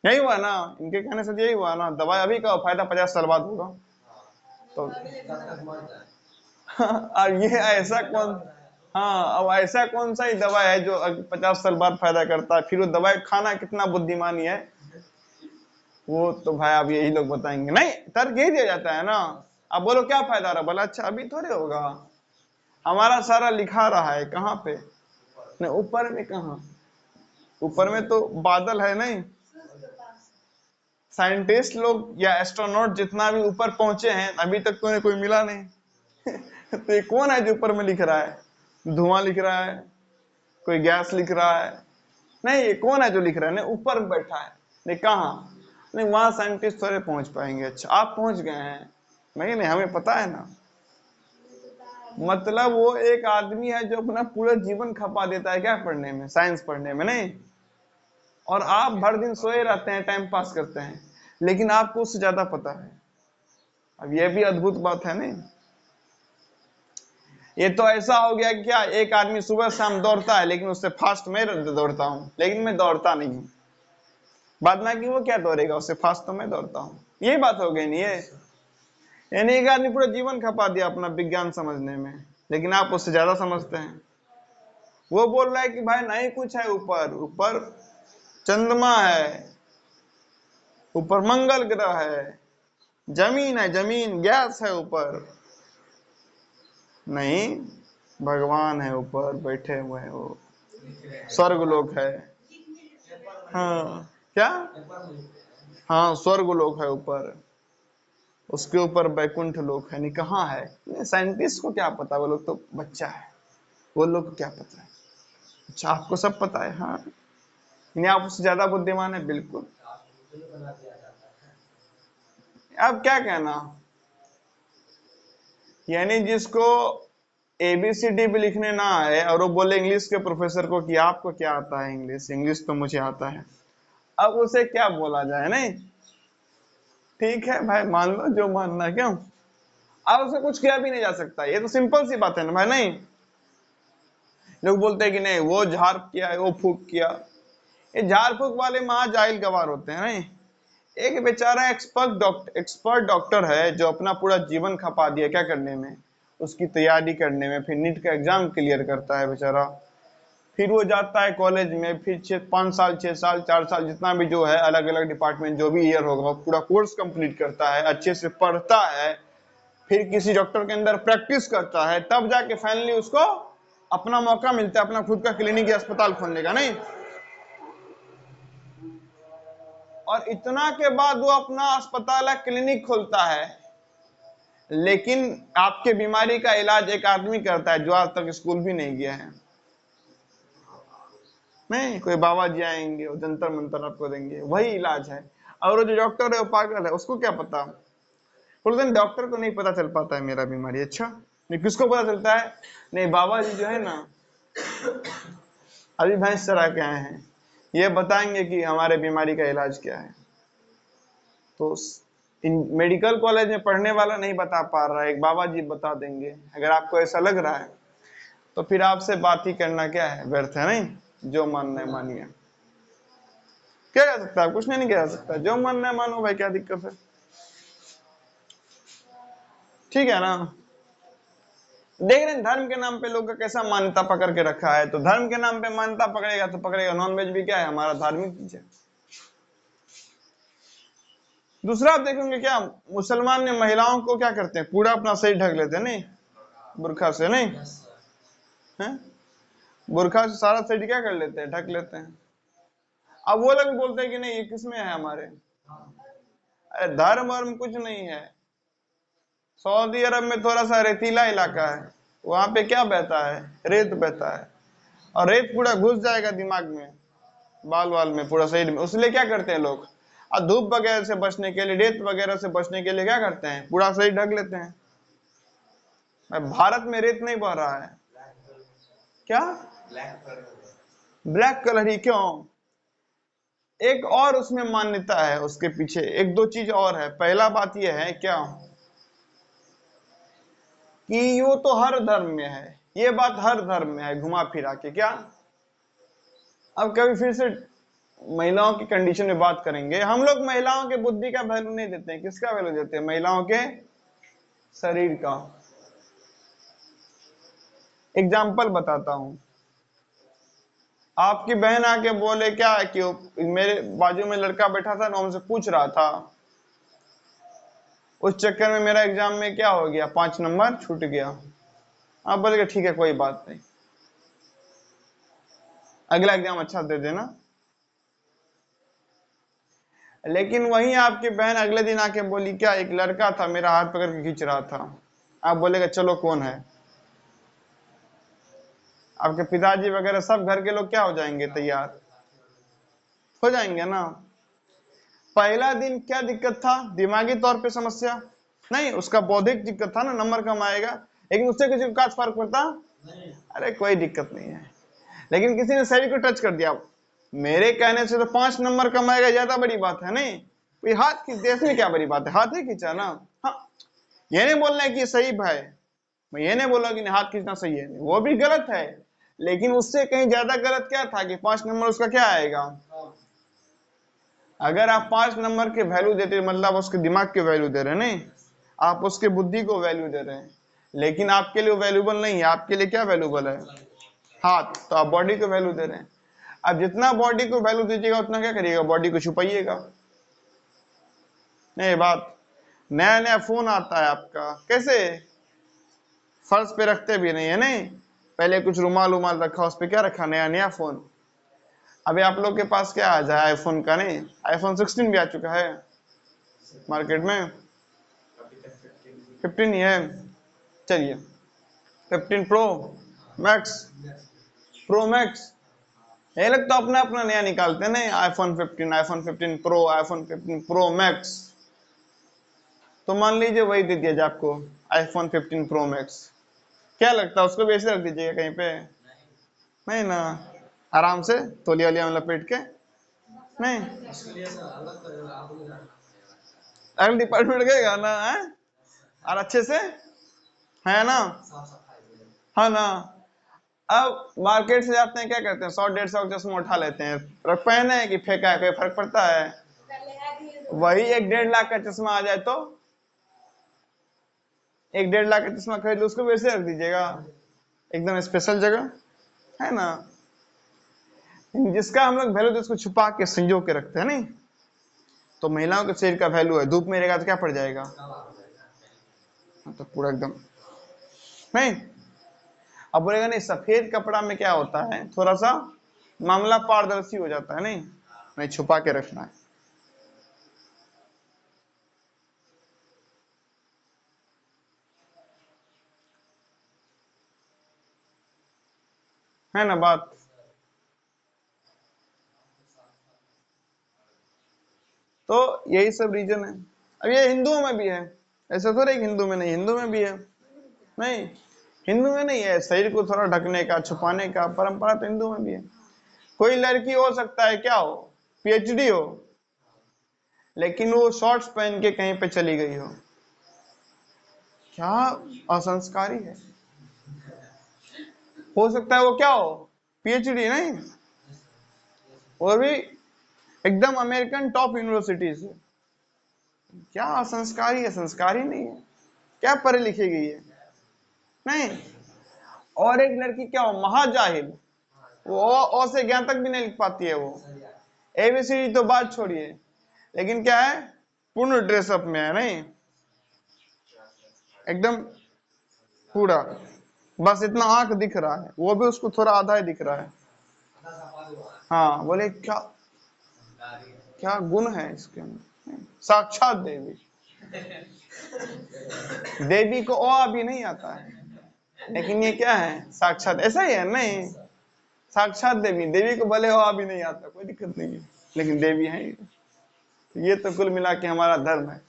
यही हुआ ना, इनके कहने से यही हुआ ना, दवाई अभी खाओ, फायदा 50 साल बाद होगा। तो अब ये ऐसा कौन, हाँ अब ऐसा कौन सा ही दवाई है जो 50 साल बाद फायदा करता है, फिर वो दवाई खाना कितना बुद्धिमानी है, वो तो भाई अब यही लोग बताएंगे। नहीं, तर्क यही दिया जाता है ना। अब बोलो क्या फायदा रहा, बोला अच्छा अभी थोड़े होगा, हमारा सारा लिखा रहा है कहाँ पे, नहीं ऊपर में कहाँ, ऊपर में तो बादल है नहीं। साइंटिस्ट लोग या एस्ट्रोनॉट जितना भी ऊपर पहुंचे हैं अभी तक तो उन्हें कोई मिला नहीं। तो ये कौन है जो ऊपर में लिख रहा है, धुआं लिख रहा है, कोई गैस लिख रहा है, नहीं ये कौन है जो लिख रहा है, नहीं ऊपर में बैठा है, नहीं कहाँ, नहीं वहां साइंटिस्ट थोड़े पहुंच पाएंगे। अच्छा आप पहुंच गए हैं, नहीं नहीं हमें पता है ना। मतलब वो एक आदमी है जो अपना पूरा जीवन खपा देता है क्या पढ़ने में, साइंस पढ़ने में, नहीं? और आप भर दिन सोए रहते हैं, टाइम पास करते हैं, लेकिन आपको उससे ज्यादा पता है। अब ये भी अद्भुत बात है नहीं? ये तो ऐसा हो गया कि क्या एक आदमी सुबह शाम दौड़ता है, लेकिन उससे फास्ट मैं दौड़ता हूं, लेकिन मैं दौड़ता नहीं हूं। बाद में कि वो क्या दौड़ेगा, उससे फास्ट तो मैं दौड़ता हूं। यही बात हो गई नहीं है? यानी एक आदमी पूरा जीवन खपा दिया अपना विज्ञान समझने में, लेकिन आप उससे ज्यादा समझते हैं। वो बोल रहा है कि भाई नहीं कुछ है ऊपर, ऊपर चंद्रमा है, ऊपर मंगल ग्रह है, जमीन है, जमीन गैस है ऊपर। नहीं, भगवान है ऊपर बैठे हुए हैं, वो स्वर्ग लोक है। हाँ क्या? हाँ स्वर्ग लोक है ऊपर, उसके ऊपर बैकुंठ लोक है। नहीं कहाँ है? साइंटिस्ट को क्या पता, वो लोग तो बच्चा है, वो लोग को क्या पता है। अच्छा आपको सब पता है? हाँ, नहीं आप उससे ज्यादा बुद्धिमान है बिल्कुल। अब क्या कहना, यानी जिसको एबीसीडी भी लिखने ना आए और वो बोले इंग्लिश के प्रोफेसर को कि आपको क्या आता है इंग्लिश, इंग्लिश तो मुझे आता है, अब उसे क्या बोला जाए? नहीं ठीक है भाई, मान लो जो मानना है, क्यों? अब उसे कुछ किया भी नहीं जा सकता, ये तो सिंपल सी बात है ना भाई। नहीं, लोग बोलते हैं कि नहीं वो झाड़ किया है, वो फूक किया। ये झाड़ फूक वाले महाजाहिल गवार होते हैं। नहीं, एक बेचारा एक्सपर्ट डॉक्टर है जो अपना पूरा जीवन खपा दिया क्या करने में, उसकी तैयारी करने में, फिर नीट का एग्जाम क्लियर करता है बेचारा, फिर वो जाता है कॉलेज में, फिर 5 साल 6 साल 4 साल जितना भी जो है अलग अलग डिपार्टमेंट जो भी ईयर होगा पूरा कोर्स कंप्लीट करता है, अच्छे से पढ़ता है, फिर किसी डॉक्टर के अंदर प्रैक्टिस करता है, तब जाके फाइनली उसको अपना मौका मिलता है अपना खुद का क्लिनिक या अस्पताल खोलने का। नहीं, और इतना के बाद वो अपना अस्पताल या क्लिनिक खोलता है, लेकिन आपके बीमारी का इलाज एक आदमी करता है जो आज तक स्कूल भी नहीं गया है। नहीं, कोई बाबा जी आएंगे और जंतर मंतर आपको देंगे, वही इलाज है। और वो जो डॉक्टर है वो पागल है, उसको क्या पता। बोलते हैं डॉक्टर को नहीं पता चल पाता है मेरा बीमारी। अच्छा, नहीं किसको पता चलता है? नहीं बाबा जी जो है ना, अभी भैंस चरा के आए हैं, ये बताएंगे कि हमारे बीमारी का इलाज क्या है। तो मेडिकल कॉलेज में पढ़ने वाला नहीं बता पा रहा है, एक बाबा जी बता देंगे। अगर आपको ऐसा लग रहा है तो फिर आपसे बात ही करना क्या है, व्यर्थ है। नहीं, जो मानना है मानिए, क्या कह सकता है, कुछ नहीं किया जा सकता, जो मानना है मानो भाई, क्या दिक्कत है? ठीक है ना? देख रहे हैं धर्म के नाम पे लोग का कैसा मान्यता पकड़ के रखा है। तो धर्म के नाम पे मान्यता पकड़ेगा तो पकड़ेगा, नॉनवेज भी क्या है, हमारा धार्मिक चीज है। दूसरा आप देखेंगे क्या, मुसलमान में महिलाओं को क्या करते हैं, पूरा अपना शरीर ढक लेते हैं, नहीं बुरखा से, नहीं है, बुरखा से सारा शरीर क्या कर लेते हैं, ढक लेते हैं। अब वो लोग बोलते हैं कि नहीं ये किसमें है हमारे, अरे धर्म वर्म कुछ नहीं है। सऊदी अरब में थोड़ा सा रेतीला इलाका है, वहां पे क्या बहता है, रेत बहता है, और रेत पूरा घुस जाएगा दिमाग में, बाल वाल में, पूरा शरीर में। उसलिए क्या करते हैं लोग, और धूप वगैरह से बचने के लिए, रेत वगैरह से बचने के लिए क्या करते हैं, पूरा शरीर ढक लेते हैं। भारत में रेत नहीं बह रहा है क्या, ब्लैक कलर ही क्यों? एक और उसमें मान्यता है, उसके पीछे एक दो चीज और है। पहला बात यह है क्या कि यो तो हर धर्म में है, ये बात हर धर्म में है घुमा फिरा के क्या। अब कभी फिर से महिलाओं की कंडीशन में बात करेंगे। हम लोग महिलाओं के बुद्धि का वैल्यू नहीं देते हैं, किसका वैल्यू देते हैं, महिलाओं के शरीर का। एग्जाम्पल बताता हूं, आपकी बहन आके बोले क्या है कि मेरे बाजू में लड़का बैठा था ना, हमसे पूछ रहा था, उस चक्कर में मेरा एग्जाम में क्या हो गया, 5 नंबर छूट गया। आप बोलेगे ठीक है कोई बात नहीं, अगला एग्जाम अच्छा दे देना। लेकिन वहीं आपकी बहन अगले दिन आके बोली क्या, एक लड़का था मेरा हाथ पकड़ के खींच रहा था। आप बोलेगा चलो कौन है, आपके पिताजी वगैरह सब घर के लोग क्या हो जाएंगे, तैयार हो जाएंगे ना। पहला दिन क्या दिक्कत था, दिमागी तौर पे समस्या नहीं, उसका बौद्धिक दिक्कत था ना, नंबर कम आएगा। लेकिन उससे किसी को खास फर्क पड़ता, अरे कोई दिक्कत नहीं है। लेकिन किसी ने शरीर को टच कर दिया, मेरे कहने से तो 5 नंबर कमाएगा, ज्यादा बड़ी बात है नहीं। कोई हाथ खींच दे, इसमें क्या बड़ी बात है, हाथ ही खींचा ना। हाँ, ये नहीं बोलना है कि सही भाई, मैं ये नहीं बोला कि हाथ खींचना सही है, वो भी गलत है, लेकिन उससे कहीं ज्यादा गलत क्या था कि 5 नंबर उसका क्या आएगा। अगर आप 5 नंबर के वैल्यू देते, मतलब उसके दिमाग के वैल्यू दे रहे हैं, नहीं, आप उसके बुद्धि को वैल्यू दे रहे हैं, लेकिन आपके लिए वैल्यूबल नहीं है। आपके लिए क्या वैल्यूबल है, हाथ, तो आप बॉडी को वैल्यू दे रहे हैं। अब जितना बॉडी को वैल्यू दीजिएगा उतना क्या करिएगा, बॉडी को छुपाइएगा। नहीं बात, नया नया फोन आता है आपका, कैसे, फर्श पे रखते भी नहीं है, नहीं, पहले कुछ रुमाल उमाल रखा, उस पे क्या रखा, नया नया फोन। अभी आप लोग के पास क्या आ जाए आईफोन का, नहीं, आईफोन 16 भी आ चुका है मार्केट में, 15 ही है। चलिए 15 प्रो मैक्स, प्रो मैक्स, ये लोग तो अपना अपना नया निकालते हैं, नहीं, iPhone 15, iPhone 15 pro, iPhone 15 pro max. तो मान लीजिए वही दे दिया जाए आपको, आईफोन 15 प्रो मैक्स, क्या लगता है उसको भी ऐसे रख दीजिएगा कहीं पे, नहीं ना, आराम से तौलिया वलिया में लपेट के, नहीं, अगले डिपार्टमेंट गएगा ना है? और अच्छे से है ना, है ना। अब मार्केट से जाते हैं, क्या करते हैं, 100 150 का चश्मा उठा लेते हैं, रख पहने है कि फेंका है, कोई फर्क पड़ता है। वही 1 1.5 लाख का चश्मा आ जाए तो 1 1.5 लाख का चश्मा खरीद लो, उसको वैसे रख दीजिएगा एकदम स्पेशल जगह, है ना। जिसका हम लोग वैल्यू तो उसको छुपा के संजो के रखते हैं, नहीं। तो महिलाओं के शरीर का वैल्यू है, धूप में रहेगा तो क्या पड़ जाएगा, तो पूरा एकदम, नहीं। अब बोलेगा नहीं, सफेद कपड़ा में क्या होता है, थोड़ा सा मामला पारदर्शी हो जाता है, नहीं, नहीं, छुपा के रखना है ना बात। तो यही सब रीजन है। अब ये हिंदुओं में भी है, ऐसा थोड़ा एक हिंदू में नहीं, हिंदू में भी है, नहीं, हिंदू में नहीं है, शरीर को थोड़ा ढकने का, छुपाने का परंपरा तो हिंदू में भी है। कोई लड़की हो सकता है क्या हो, पीएचडी हो, लेकिन वो शॉर्ट्स पहन के कहीं पे चली गई हो, क्या असंस्कारी है। हो सकता है वो क्या हो, पीएचडी, नहीं, वो भी एकदम अमेरिकन टॉप यूनिवर्सिटी से, क्या असंस्कारी है, संस्कारी नहीं है, क्या पढ़े लिखे गई है, नहीं। और एक लड़की क्या हो, महाजाहिल, वो ओ से ज्ञान तक भी नहीं लिख पाती है, वो एबीसीडी तो बात छोड़िए, लेकिन क्या है, पूर्ण ड्रेसअप में है, नहीं, एकदम पूरा, बस इतना आंख दिख रहा है, वो भी उसको थोड़ा आधा ही दिख रहा है। हाँ, बोले क्या, क्या गुण है इसके अंदर, साक्षात देवी। देवी को ओ अभी नहीं आता है, लेकिन ये क्या है, साक्षात, ऐसा ही है, नहीं, साक्षात देवी, देवी को भले ओ अभी नहीं आता, कोई दिक्कत नहीं है, लेकिन देवी है। ये तो कुल मिला के हमारा धर्म है,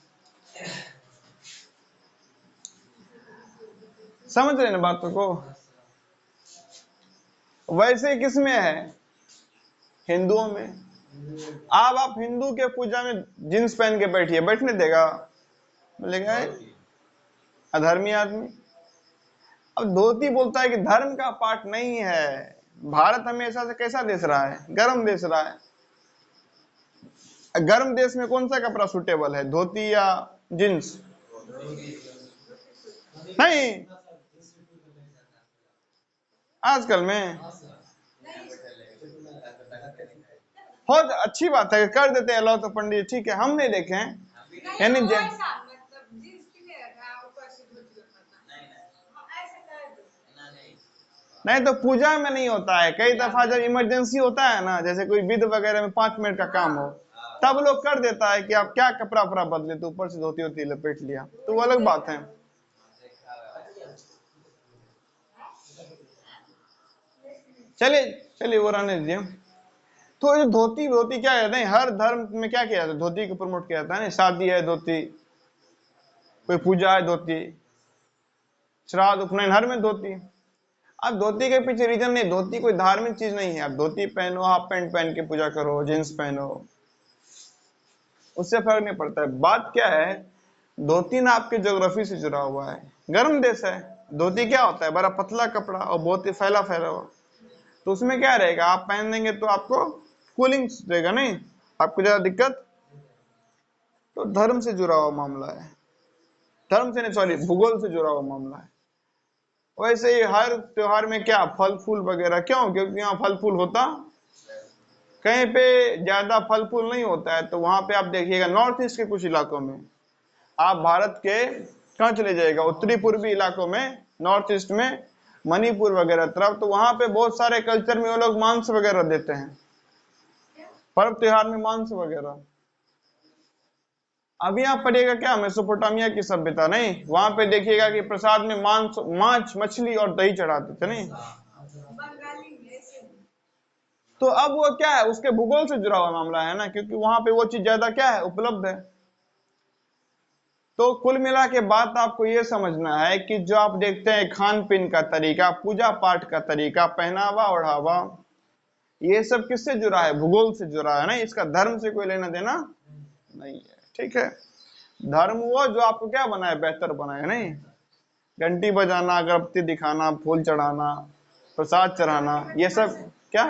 समझ रहे ना बातों को। वैसे किसमें है, हिंदुओं में। अब आप हिंदू के पूजा में जींस पहन के बैठिए, बैठने देगा, बोलेगा अधर्मी आदमी। अब धोती बोलता है कि धर्म का पाठ नहीं है। भारत हमेशा से कैसा देश रहा है, गर्म देश रहा है। गर्म देश में कौन सा कपड़ा सूटेबल है, धोती या जींस, नहीं, आजकल में बहुत अच्छी बात है, कर देते हैं अलाउ तो पंडित, ठीक है, हम नहीं देखे हैं, यानी नहीं तो पूजा में नहीं होता है, कई दफा जब इमरजेंसी होता है ना, जैसे कोई विध वगैरह में 5 मिनट का काम हो, तब लोग कर देता है कि आप क्या कपड़ा वपड़ा बदले, तो ऊपर से धोती होती लपेट लिया, तो वो अलग बात है। चलिए चलिए वो रहने दीजिए। तो ये धोती, धोती क्या कहते हैं, हर धर्म में क्या किया जाता है, धोती को प्रमोट किया जाता है ना, शादी है धोती, कोई पूजा है धोती, श्राद्ध, उपनयन, हर में धोती। अब धोती के पीछे रीजन नहीं, धोती कोई धार्मिक चीज नहीं है। आप धोती पहनो, हाफ पैंट पहन के पूजा करो, जींस पहनो, उससे फर्क नहीं पड़ता है। बात क्या है, धोती ना आपके ज्योग्राफी से जुड़ा हुआ है, गर्म देश है। धोती क्या होता है, बड़ा पतला कपड़ा और बहुत ही फैला फैला हुआ, तो उसमें क्या रहेगा, आप पहन देंगे तो आपको कूलिंग रहेगा, नहीं आपको ज्यादा दिक्कत। तो धर्म से जुड़ा हुआ मामला है, धर्म से नहीं, सॉरी, भूगोल से जुड़ा हुआ मामला है। वैसे ही हर त्योहार में क्या, फल फूल वगैरह, क्यों, क्योंकि यहाँ फल फूल होता, कहीं पे ज्यादा फल फूल नहीं होता है। तो वहां पे आप देखिएगा नॉर्थ ईस्ट के कुछ इलाकों में, आप भारत के कहाँ चले जाएगा, उत्तरी पूर्वी इलाकों में, नॉर्थ ईस्ट में, मणिपुर वगैरह तरफ, तो वहां पे बहुत सारे कल्चर में वो लोग मांस वगैरह देते हैं, पर्व त्योहार में मांस वगैरह। अभी आप पढ़िएगा क्या, मेसोपोटामिया की सभ्यता, नहीं वहां पे देखिएगा कि प्रसाद में मांस, माछ, मछली और दही चढ़ाते थे, नहीं। तो अब वो क्या है, उसके भूगोल से जुड़ा हुआ मामला है ना, क्योंकि वहां पे वो चीज ज्यादा क्या है, उपलब्ध है। तो कुल मिला के बात आपको ये समझना है कि जो आप देखते हैं खान पीन का तरीका, पूजा पाठ का तरीका, पहनावा ओढ़ावा, ये सब किससे जुड़ा है, भूगोल से जुड़ा है ना, इसका धर्म से कोई लेना देना नहीं है। ठीक है, धर्म वो जो आपको क्या बनाए, बेहतर बनाए, नहीं घंटी बजाना, अगरबत्ती दिखाना, फूल चढ़ाना, प्रसाद चढ़ाना, ये सब क्या,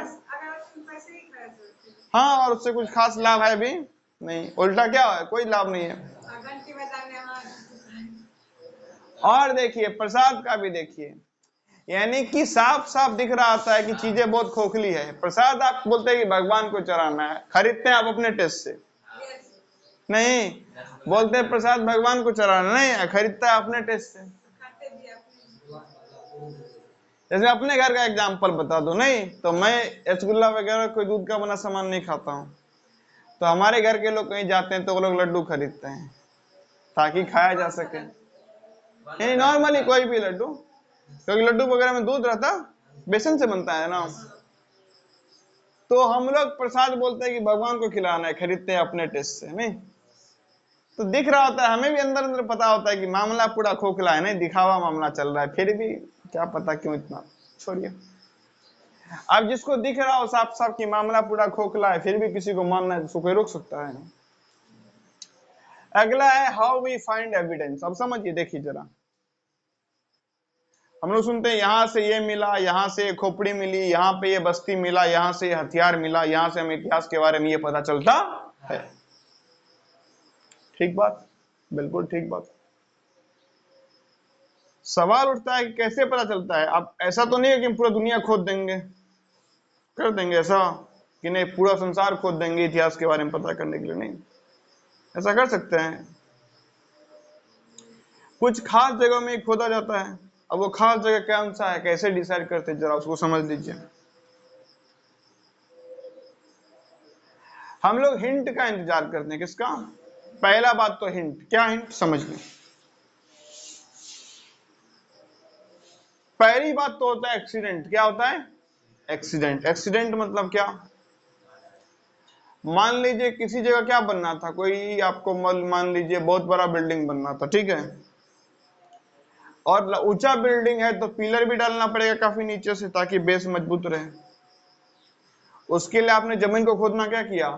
हाँ, और उससे कुछ खास लाभ है भी नहीं, उल्टा क्या है, कोई लाभ नहीं है। और देखिए प्रसाद का भी देखिए, यानी कि साफ साफ दिख रहा होता है कि चीजें बहुत खोखली है। प्रसाद आप बोलते हैं कि भगवान को चढ़ाना है, खरीदते हैं आप अपने टेस्ट से, नहीं बोलते हैं प्रसाद भगवान को चढ़ाना, नहीं है, खरीदता है अपने टेस्ट से। जैसे अपने घर का एग्जांपल बता दो, नहीं तो मैं रसगुल्ला वगैरह कोई दूध का बना सामान नहीं खाता हूँ, तो हमारे घर के लोग कहीं जाते हैं तो वो लोग लड्डू खरीदते हैं ताकि खाया जा सके, यानी नॉर्मली कोई भी लड्डू, क्योंकि लड्डू वगैरह में दूध रहता, बेसन से बनता है ना। तो हम लोग प्रसाद बोलते हैं कि भगवान को खिलाना है, खरीदते हैं अपने टेस्ट से, नहीं तो दिख रहा होता है, हमें भी अंदर अंदर पता होता है कि मामला पूरा खोखला है, नहीं दिखावा मामला चल रहा है, फिर भी क्या पता क्यों इतना, छोड़िए। अब जिसको दिख रहा हो साफ साफ कि मामला पूरा खोखला है, फिर भी किसी को मानना है, उसको कोई रोक सकता है? अगला है हाउ वी फाइंड एविडेंस। अब समझिए, देखिए जरा, हम लोग सुनते हैं यहां से ये मिला, यहां से ये खोपड़ी मिली, यहाँ पे ये बस्ती मिला, यहाँ से ये हथियार मिला, यहाँ से हमें इतिहास के बारे में ये पता चलता है। ठीक बात, बिल्कुल ठीक बात। सवाल उठता है कि कैसे पता चलता है। अब ऐसा तो नहीं है कि हम पूरा दुनिया खोद देंगे, कर देंगे ऐसा कि नहीं पूरा संसार खोद देंगे इतिहास के बारे में पता करने के लिए, नहीं ऐसा कर सकते हैं, कुछ खास जगह में खोदा जाता है। अब वो खास जगह कौन सा है, कैसे डिसाइड करते हैं, जरा उसको समझ लीजिए। हम लोग हिंट का इंतजार करते हैं, किसका, पहला बात तो हिंट, क्या हिंट समझ लें। पहली बात तो होता है एक्सीडेंट। क्या होता है, एक्सीडेंट। एक्सीडेंट मतलब क्या, मान लीजिए किसी जगह क्या बनना था, कोई आपको मान लीजिए बहुत बड़ा बिल्डिंग बनना था, ठीक है, और ऊंचा बिल्डिंग है तो पिलर भी डालना पड़ेगा काफी नीचे से ताकि बेस मजबूत रहे। उसके लिए आपने जमीन को खोदना क्या किया,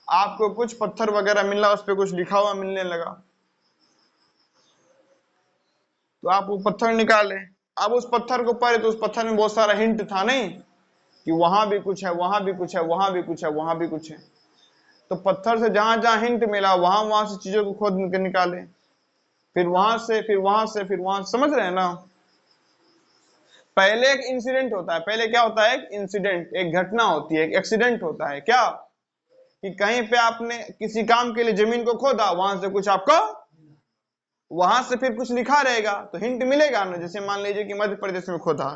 आपको कुछ पत्थर वगैरह मिला, उस पर कुछ लिखा हुआ मिलने लगा, तो आप वो पत्थर निकाले। अब उस पत्थर को पढ़े तो उस पत्थर में बहुत सारा हिंट था, नहीं कि वहां भी कुछ है, वहां भी कुछ है, वहां भी कुछ है, वहां भी कुछ है। तो पत्थर से जहां जहां हिंट मिला वहां वहां से चीजों को खोद के निकाले, फिर वहां से, फिर वहां से, फिर वहां से, समझ रहे हैं ना। पहले एक इंसिडेंट होता है, पहले क्या होता है, एक इंसिडेंट, एक घटना होती है, एक एक्सीडेंट होता है, क्या कि कहीं पे आपने किसी काम के लिए जमीन को खोदा, वहां से कुछ आपको, वहां से फिर कुछ लिखा रहेगा तो हिंट मिलेगा ना। जैसे मान लीजिए कि मध्य प्रदेश में खोदा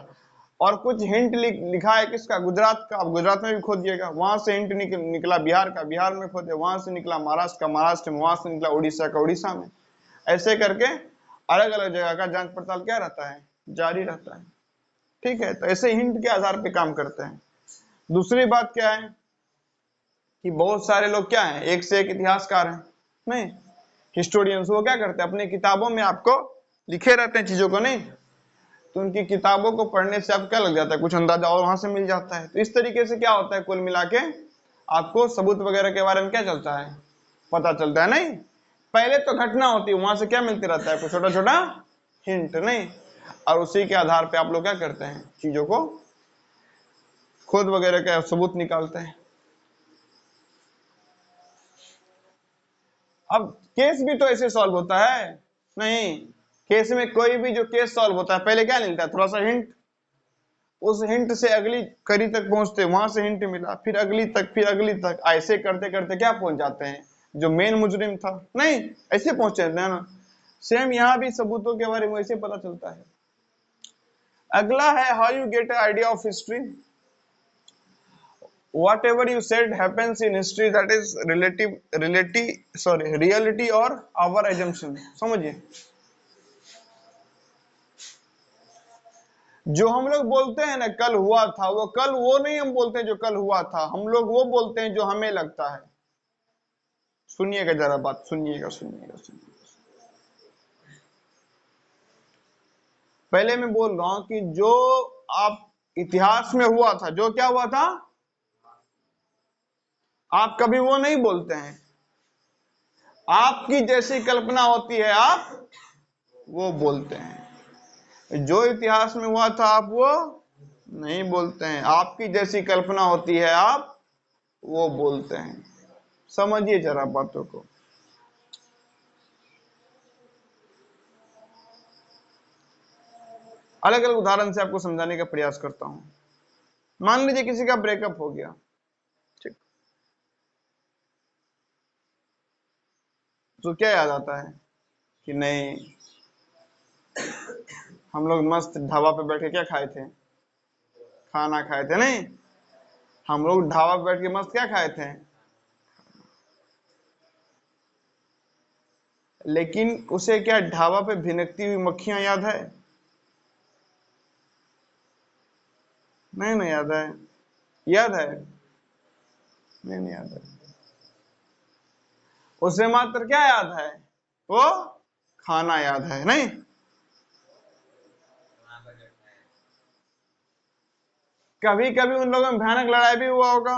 और कुछ हिंट लिखा है किसका, गुजरात का, अब गुजरात में भी खोदिएगा, वहां से हिंट निकला बिहार का, बिहार में खोदे, वहां से निकला महाराष्ट्र का, महाराष्ट्र में, वहां से निकला उड़ीसा का, उड़ीसा में, ऐसे करके अलग अलग जगह का जांच पड़ताल क्या रहता है, जारी रहता है। ठीक है, तो ऐसे हिंट के आधार पे काम करते हैं। दूसरी बात क्या है कि बहुत सारे लोग क्या है, एक से एक इतिहासकार हैं, नहीं हिस्टोरियंस, वो क्या करते हैं अपनी किताबों में आपको लिखे रहते हैं चीजों को, नहीं तो उनकी किताबों को पढ़ने से आप क्या लग जाता है, कुछ अंदाजा और वहां से मिल जाता है। तो इस तरीके से क्या होता है, कुल मिला के आपको सबूत वगैरह के बारे में क्या चलता है, पता चलता है। नहीं पहले तो घटना होती है, वहां से क्या मिलते रहता है, कुछ छोटा छोटा हिंट, नहीं और उसी के आधार पे आप लोग क्या करते हैं, चीजों को खुद वगैरह का सबूत निकालते हैं। अब केस भी तो ऐसे सॉल्व होता है, नहीं केस में कोई भी जो केस सॉल्व होता है पहले क्या मिलता है, थोड़ा सा हिंट, उस हिंट से अगली कड़ी तक पहुंचते, वहां से हिंट मिला, फिर अगली तक, फिर अगली तक, ऐसे करते करते क्या पहुंच जाते हैं, जो मेन मुजरिम था, नहीं ऐसे पहुंचे थे ना। सेम यहाँ भी सबूतों के बारे में ऐसे पता चलता है। अगला है how you get idea of history. whatever you said happens in history, that is reality or our assumption। समझिए, जो हम लोग बोलते हैं ना कल हुआ था, वो कल वो नहीं हम बोलते हैं जो कल हुआ था, हम लोग वो बोलते हैं जो हमें लगता है। सुनिएगा जरा बात, सुनिएगा सुनिएगा सुनिएगा। पहले मैं बोल रहा हूं कि जो आप इतिहास में हुआ था, जो क्या हुआ था, आप कभी वो नहीं बोलते हैं। आपकी जैसी कल्पना होती है आप वो बोलते हैं। जो इतिहास में हुआ था आप वो नहीं बोलते हैं। आपकी जैसी कल्पना होती है आप वो बोलते हैं। समझिए जरा बातों को। अलग अलग उदाहरण से आपको समझाने का प्रयास करता हूं। मान लीजिए किसी का ब्रेकअप हो गया, ठीक, तो क्या याद आता है कि नहीं हम लोग मस्त ढाबा पे बैठ के क्या खाए थे, खाना खाए थे, नहीं हम लोग ढाबा पे बैठ के मस्त क्या खाए थे। लेकिन उसे क्या ढाबा पे भिनकती हुई मक्खियां याद है? नहीं नहीं याद है, याद है, नहीं नहीं याद है। उसे मात्र क्या याद है, वो खाना याद है, नहीं कभी कभी उन लोगों में भयानक लड़ाई भी हुआ होगा,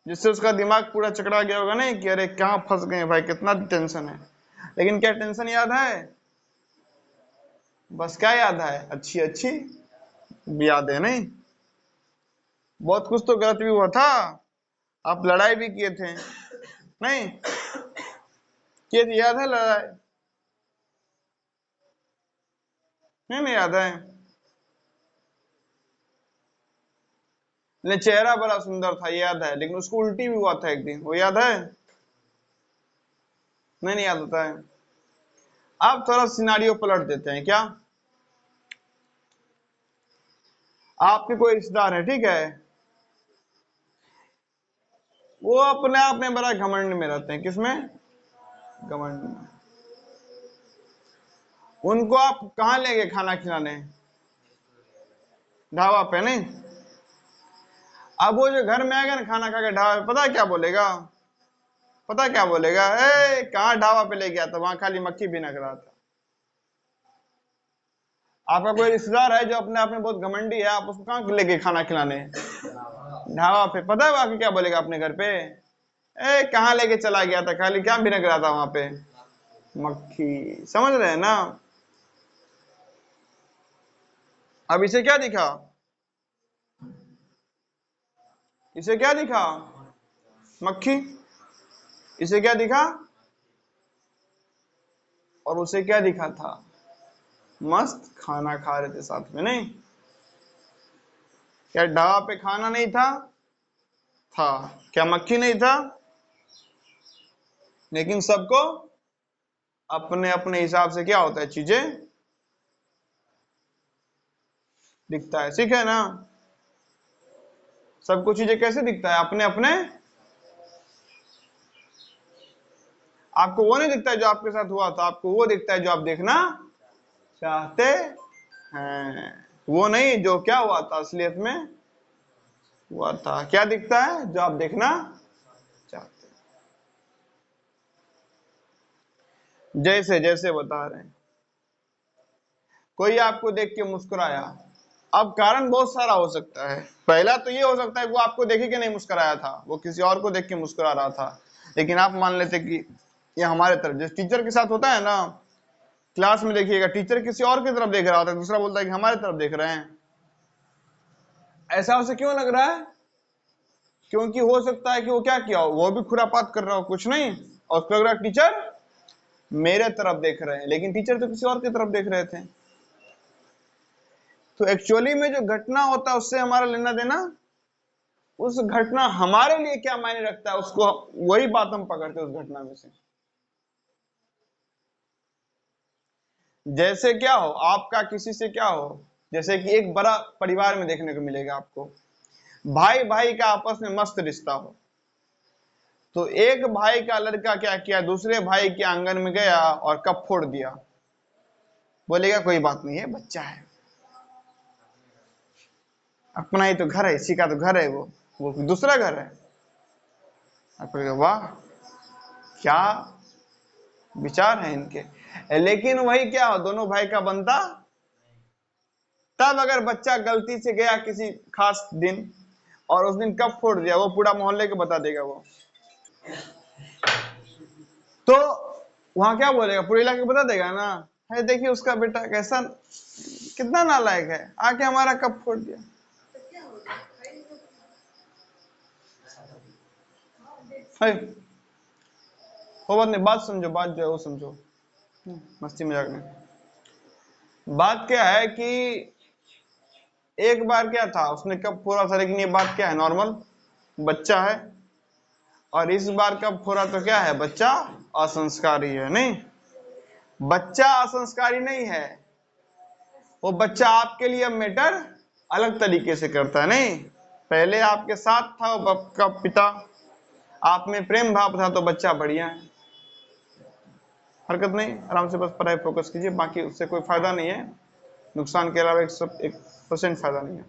जिससे उसका दिमाग पूरा चकरा गया होगा, नहीं कि अरे कहाँ फंस गए भाई, कितना टेंशन है। लेकिन क्या टेंशन याद है? बस क्या याद है, अच्छी अच्छी याद है, नहीं बहुत कुछ तो गलत भी हुआ था, आप लड़ाई भी किए थे, नहीं किए थे, याद है लड़ाई? नहीं नहीं याद है। चेहरा बड़ा सुंदर था, याद है, लेकिन उसको उल्टी भी हुआ था एक दिन, वो याद है? नहीं नहीं याद होता है। आप थोड़ा सिनारियो पलट देते हैं क्या। आपके कोई रिश्तेदार है, ठीक है, वो अपने आप में बड़ा घमंड में रहते हैं, किसमें, घमंड में। उनको आप कहाँ लेंगे खाना खिलाने, ढाबा पे, नहीं अब वो जो घर में आएगा ना खाना खा के ढाबा पे, पता है क्या बोलेगा, पता है क्या बोलेगा, ए कहाँ ढाबा पे ले गया था, वहां खाली मक्खी भिनक रहा था। आपका कोई रिश्तेदार है जो अपने आप में बहुत घमंडी है, आप उसको कहाँ लेके खाना खिलाने, ढाबा पे, पता है आके क्या बोलेगा अपने घर पे, ए कहाँ लेके चला गया था, खाली क्या भिनक रहा था वहां पे, मक्खी। समझ रहे हैं ना। अब इसे क्या दिखा, इसे क्या दिखा, मक्खी। इसे क्या दिखा, और उसे क्या दिखा था, मस्त खाना खा रहे थे साथ में, नहीं क्या ढाबा पे खाना नहीं था, था, क्या मक्खी नहीं था, लेकिन सबको अपने अपने हिसाब से क्या होता है, चीजें दिखता है, ठीक है ना। सबको चीजें कैसे दिखता है, अपने अपने, आपको वो नहीं दिखता है जो आपके साथ हुआ था, आपको वो दिखता है जो आप देखना चाहते हैं, वो नहीं जो क्या हुआ था असलियत में हुआ था। क्या दिखता है, जो आप देखना चाहते हैं। जैसे जैसे बता रहे हैं, कोई आपको देख के मुस्कुराया। अब कारण बहुत सारा हो सकता है। पहला तो ये हो सकता है वो आपको देखे के नहीं मुस्कुराया था, वो किसी और को देख के मुस्कुरा रहा था, लेकिन आप मान लेते कि ये हमारे तरफ, जैसे टीचर के साथ होता है ना, क्लास में देखिएगा टीचर किसी और की तरफ देख रहा होता है, दूसरा बोलता है कि हमारे तरफ देख रहे हैं। ऐसा उसे क्यों लग रहा है? क्योंकि हो सकता है कि वो क्या किया हो, वो भी खुरापात कर रहा हो, कुछ नहीं, और उसको लग रहा है टीचर मेरे तरफ देख रहे हैं, लेकिन टीचर तो किसी और की तरफ देख रहे थे। तो एक्चुअली में जो घटना होता है उससे हमारा लेना देना, उस घटना हमारे लिए क्या मायने रखता है, उसको वही बात हम पकड़ते हैं उस घटना में से। जैसे क्या हो, आपका किसी से क्या हो, जैसे कि एक बड़ा परिवार में देखने को मिलेगा आपको, भाई भाई का आपस में मस्त रिश्ता हो, तो एक भाई का लड़का क्या किया, दूसरे भाई के आंगन में गया और कप फोड़ दिया। बोलेगा कोई बात नहीं है, बच्चा है, अपना ही तो घर है, इसी का तो घर है, वो दूसरा घर है। आपको वाह क्या विचार है इनके। लेकिन वही क्या हो, दोनों भाई का बनता तब अगर बच्चा गलती से गया किसी खास दिन और उस दिन कप फोड़ दिया, वो पूरा मोहल्ले को बता देगा वो, तो वहां क्या बोलेगा, पूरे इलाके को बता देगा ना, है देखिए उसका बेटा कैसा, कितना नालायक है, आके हमारा कप फोड़ दिया। है वो बात नहीं, बात समझो, बात जो है वो समझो, मस्ती मजाक में। बात क्या है कि एक बार क्या था, उसने कब फोड़ा था, लेकिन ये बात क्या है, नॉर्मल बच्चा है, और इस बार कब फोड़ा तो क्या है, बच्चा असंस्कारी है। नहीं, बच्चा असंस्कारी नहीं है, वो बच्चा आपके लिए मैटर अलग तरीके से करता है। नहीं, पहले आपके साथ था वो का पिता, आप में प्रेम भाव था, तो बच्चा बढ़िया है, हरकत नहीं, आराम से बस पढ़ाई फोकस कीजिए, बाकी उससे कोई फायदा नहीं है, नुकसान के अलावा 1% फायदा नहीं है।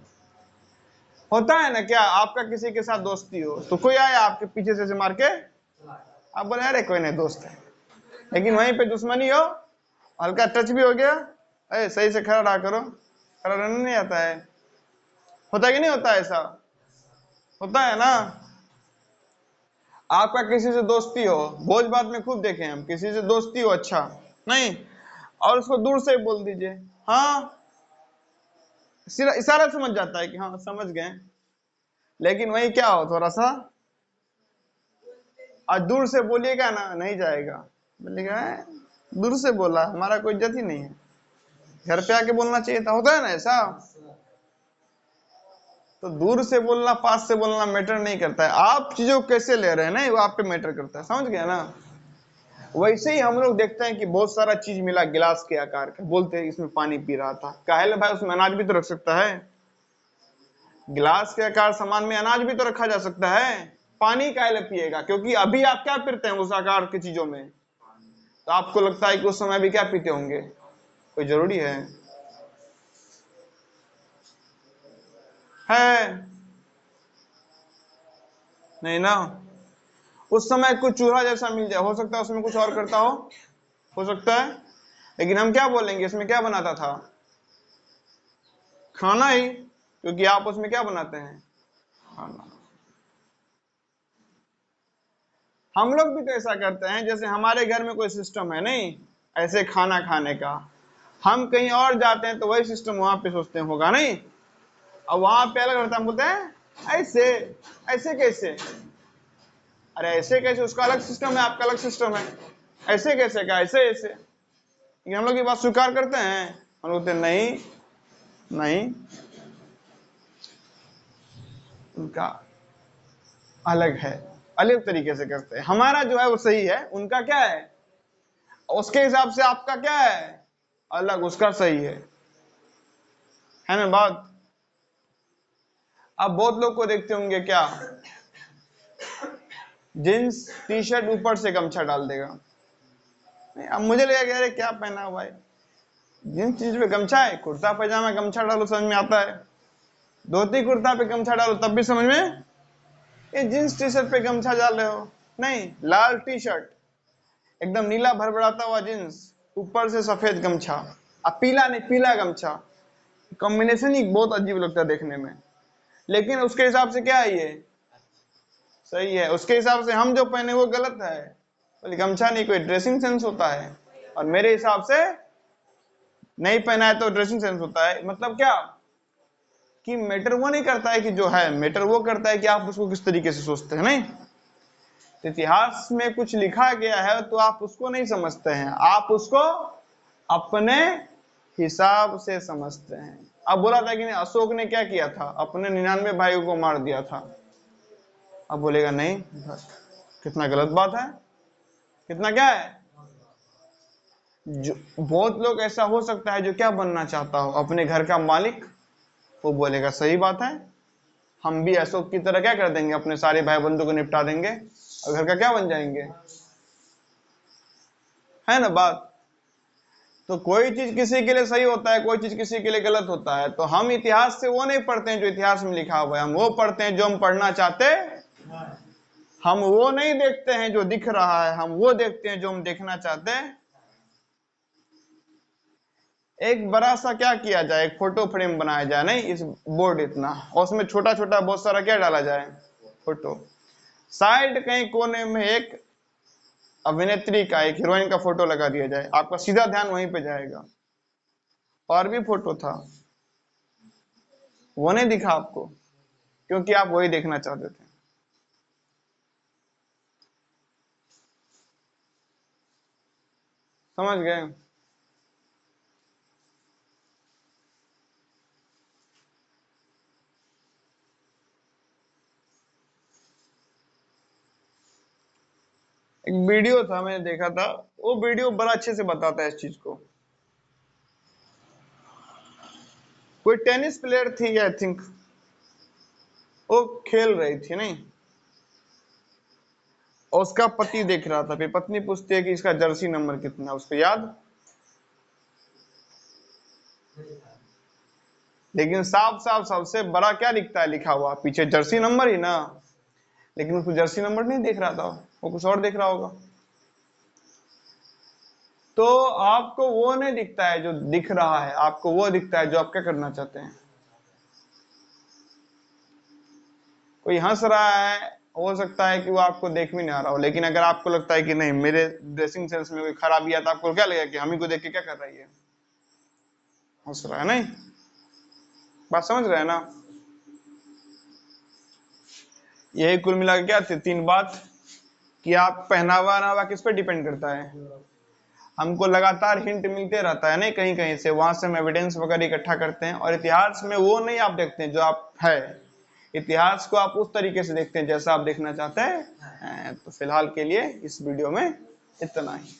होता है ना क्या, आपका किसी के साथ दोस्ती हो, तो कोई आया आपके पीछे से मार के, आप बोले अरे कोई नहीं दोस्त है, लेकिन वहीं पे दुश्मनी हो, हल्का टच भी हो गया, अरे सही से खड़ा रहा करो, खड़ा रहना नहीं आता है, होता है कि नहीं होता है, ऐसा होता है ना। आपका किसी से दोस्ती हो, भोज बात में खूब देखे हम, किसी से दोस्ती हो अच्छा नहीं, और उसको दूर से बोल दीजिए, हाँ इशारा समझ जाता है कि हाँ समझ गए, लेकिन वही क्या हो, थोड़ा सा और दूर से बोलिएगा ना, नहीं जाएगा, बोलेगा दूर से बोला, हमारा कोई इज्जत ही नहीं है, घर पे आके बोलना चाहिए था। होता है ना ऐसा, तो दूर से बोलना पास से बोलना मैटर नहीं करता है, आप चीजों को कैसे ले रहे हैं ना, वो आप पे मैटर करता है, समझ गया ना। वैसे ही हम लोग देखते हैं कि बहुत सारा चीज मिला गिलास के आकार का, बोलते हैं इसमें पानी पी रहा था, काहे भाई उसमें अनाज भी तो रख सकता है, गिलास के आकार सामान में अनाज भी तो रखा जा सकता है, पानी काहे पिएगा, क्योंकि अभी आप क्या पीते हैं उस आकार की चीजों में, तो आपको लगता है कि उस समय भी क्या पीते होंगे, कोई जरूरी है नहीं ना। उस समय कुछ चूहा जैसा मिल जाए, हो सकता है उसमें कुछ और करता हो सकता है, लेकिन हम क्या बोलेंगे, इसमें क्या बनाता था, खाना ही, क्योंकि आप उसमें क्या बनाते हैं, खाना। हम लोग भी तो ऐसा करते हैं, जैसे हमारे घर में कोई सिस्टम है नहीं ऐसे खाना खाने का, हम कहीं और जाते हैं तो वही सिस्टम वहां पे सोचते हैं होगा नहीं, और वहां पे अलग रहता है, हम बोलते हैं ऐसे, ऐसे कैसे, अरे ऐसे कैसे, उसका अलग सिस्टम है, आपका अलग सिस्टम है, ऐसे कैसे का, ऐसे ऐसे, लेकिन हम लोग ये बात स्वीकार करते हैं, हम लोग बोलते हैं नहीं नहीं, उनका अलग है, अलग तरीके से करते हैं, हमारा जो है वो सही है, उनका क्या है, उसके हिसाब से आपका क्या है, अलग, उसका सही है ना बात। आप बहुत लोग को देखते होंगे क्या, जींस टी शर्ट ऊपर से गमछा डाल देगा, नहीं अब मुझे लगा कि अरे क्या पहना हुआ है, जींस टी शर्ट पे गमछा है, कुर्ता पैजामा गमछा डालो समझ में आता है, धोती कुर्ता पे गमछा डालो तब भी समझ में, ये जींस टी शर्ट पे गमछा डाल रहे हो, नहीं लाल टी शर्ट, एकदम नीला भरभराता हुआ जींस, ऊपर से सफेद गमछा, अब पीला नहीं, पीला गमछा, कॉम्बिनेशन ही बहुत अजीब लगता है देखने में, लेकिन उसके हिसाब से क्या है, ये सही है। उसके हिसाब से हम जो पहने वो गलत है, बोले गमछा नहीं, कोई ड्रेसिंग सेंस होता है, और मेरे हिसाब से नहीं पहना है तो ड्रेसिंग सेंस होता है। मतलब क्या कि मैटर वो नहीं करता है कि जो है, मैटर वो करता है कि आप उसको किस तरीके से सोचते हैं। नहीं, तो इतिहास में कुछ लिखा गया है तो आप उसको नहीं समझते हैं, आप उसको अपने हिसाब से समझते हैं। अब बोला था कि नहीं, अशोक ने क्या किया था, अपने 99 भाइयों को मार दिया था। अब बोलेगा नहीं, कितना गलत बात है, कितना क्या है। जो बहुत लोग ऐसा हो सकता है जो क्या बनना चाहता हो, अपने घर का मालिक, वो बोलेगा सही बात है, हम भी अशोक की तरह क्या कर देंगे, अपने सारे भाई बंधु को निपटा देंगे और घर का क्या बन जाएंगे, है ना बात। तो कोई चीज किसी के लिए सही होता है, कोई चीज किसी के लिए गलत होता है। तो हम इतिहास से वो नहीं पढ़ते हैं जो इतिहास में लिखा हुआ है, हम वो पढ़ते हैं जो हम पढ़ना चाहते हैं। हम वो नहीं देखते हैं जो दिख रहा है, हम वो देखते हैं जो हम देखना चाहते हैं। एक बड़ा सा क्या किया जाए, एक फोटो फ्रेम बनाया जाए, नहीं इस बोर्ड इतना, और उसमें छोटा छोटा बहुत सारा क्या डाला जाए, फोटो। साइड कहीं कोने में एक अभिनेत्री का, एक हीरोइन का फोटो लगा दिया जाए, आपका सीधा ध्यान वहीं पे जाएगा। और भी फोटो था, वो नहीं दिखा आपको, क्योंकि आप वही देखना चाहते थे। समझ गए। एक वीडियो था, मैंने देखा था, वो वीडियो बड़ा अच्छे से बताता है इस चीज को। कोई टेनिस प्लेयर थी आई थिंक, वो खेल रही थी नहीं, और उसका पति देख रहा था, फिर पत्नी पूछती है कि इसका जर्सी नंबर कितना है, उसको याद, लेकिन साफ साफ सबसे बड़ा क्या दिखता है लिखा हुआ पीछे, जर्सी नंबर ही ना, लेकिन उसको जर्सी नंबर नहीं देख रहा था, वो कुछ और देख रहा होगा। तो आपको वो नहीं दिखता है जो दिख रहा है, आपको वो दिखता है जो आप क्या करना चाहते हैं। कोई हंस रहा है, हो सकता है कि वो आपको देख भी नहीं आ रहा हो, लेकिन अगर आपको लगता है कि नहीं मेरे ड्रेसिंग सेंस में कोई खराबी है, तो आपको क्या लगेगा कि हम ही को देख के क्या कर रही है, हंस रहा है। नहीं, बात समझ रहे हैं ना। यही कुल मिला के क्या थे, तीन बात, कि आप पहनावा ना किस पे डिपेंड करता है, हमको लगातार हिंट मिलते रहता है नहीं कहीं कहीं से, वहां से हम एविडेंस वगैरह इकट्ठा करते हैं। और इतिहास में वो नहीं आप देखते हैं जो आप है, इतिहास को आप उस तरीके से देखते हैं जैसा आप देखना चाहते हैं। तो फिलहाल के लिए इस वीडियो में इतना ही।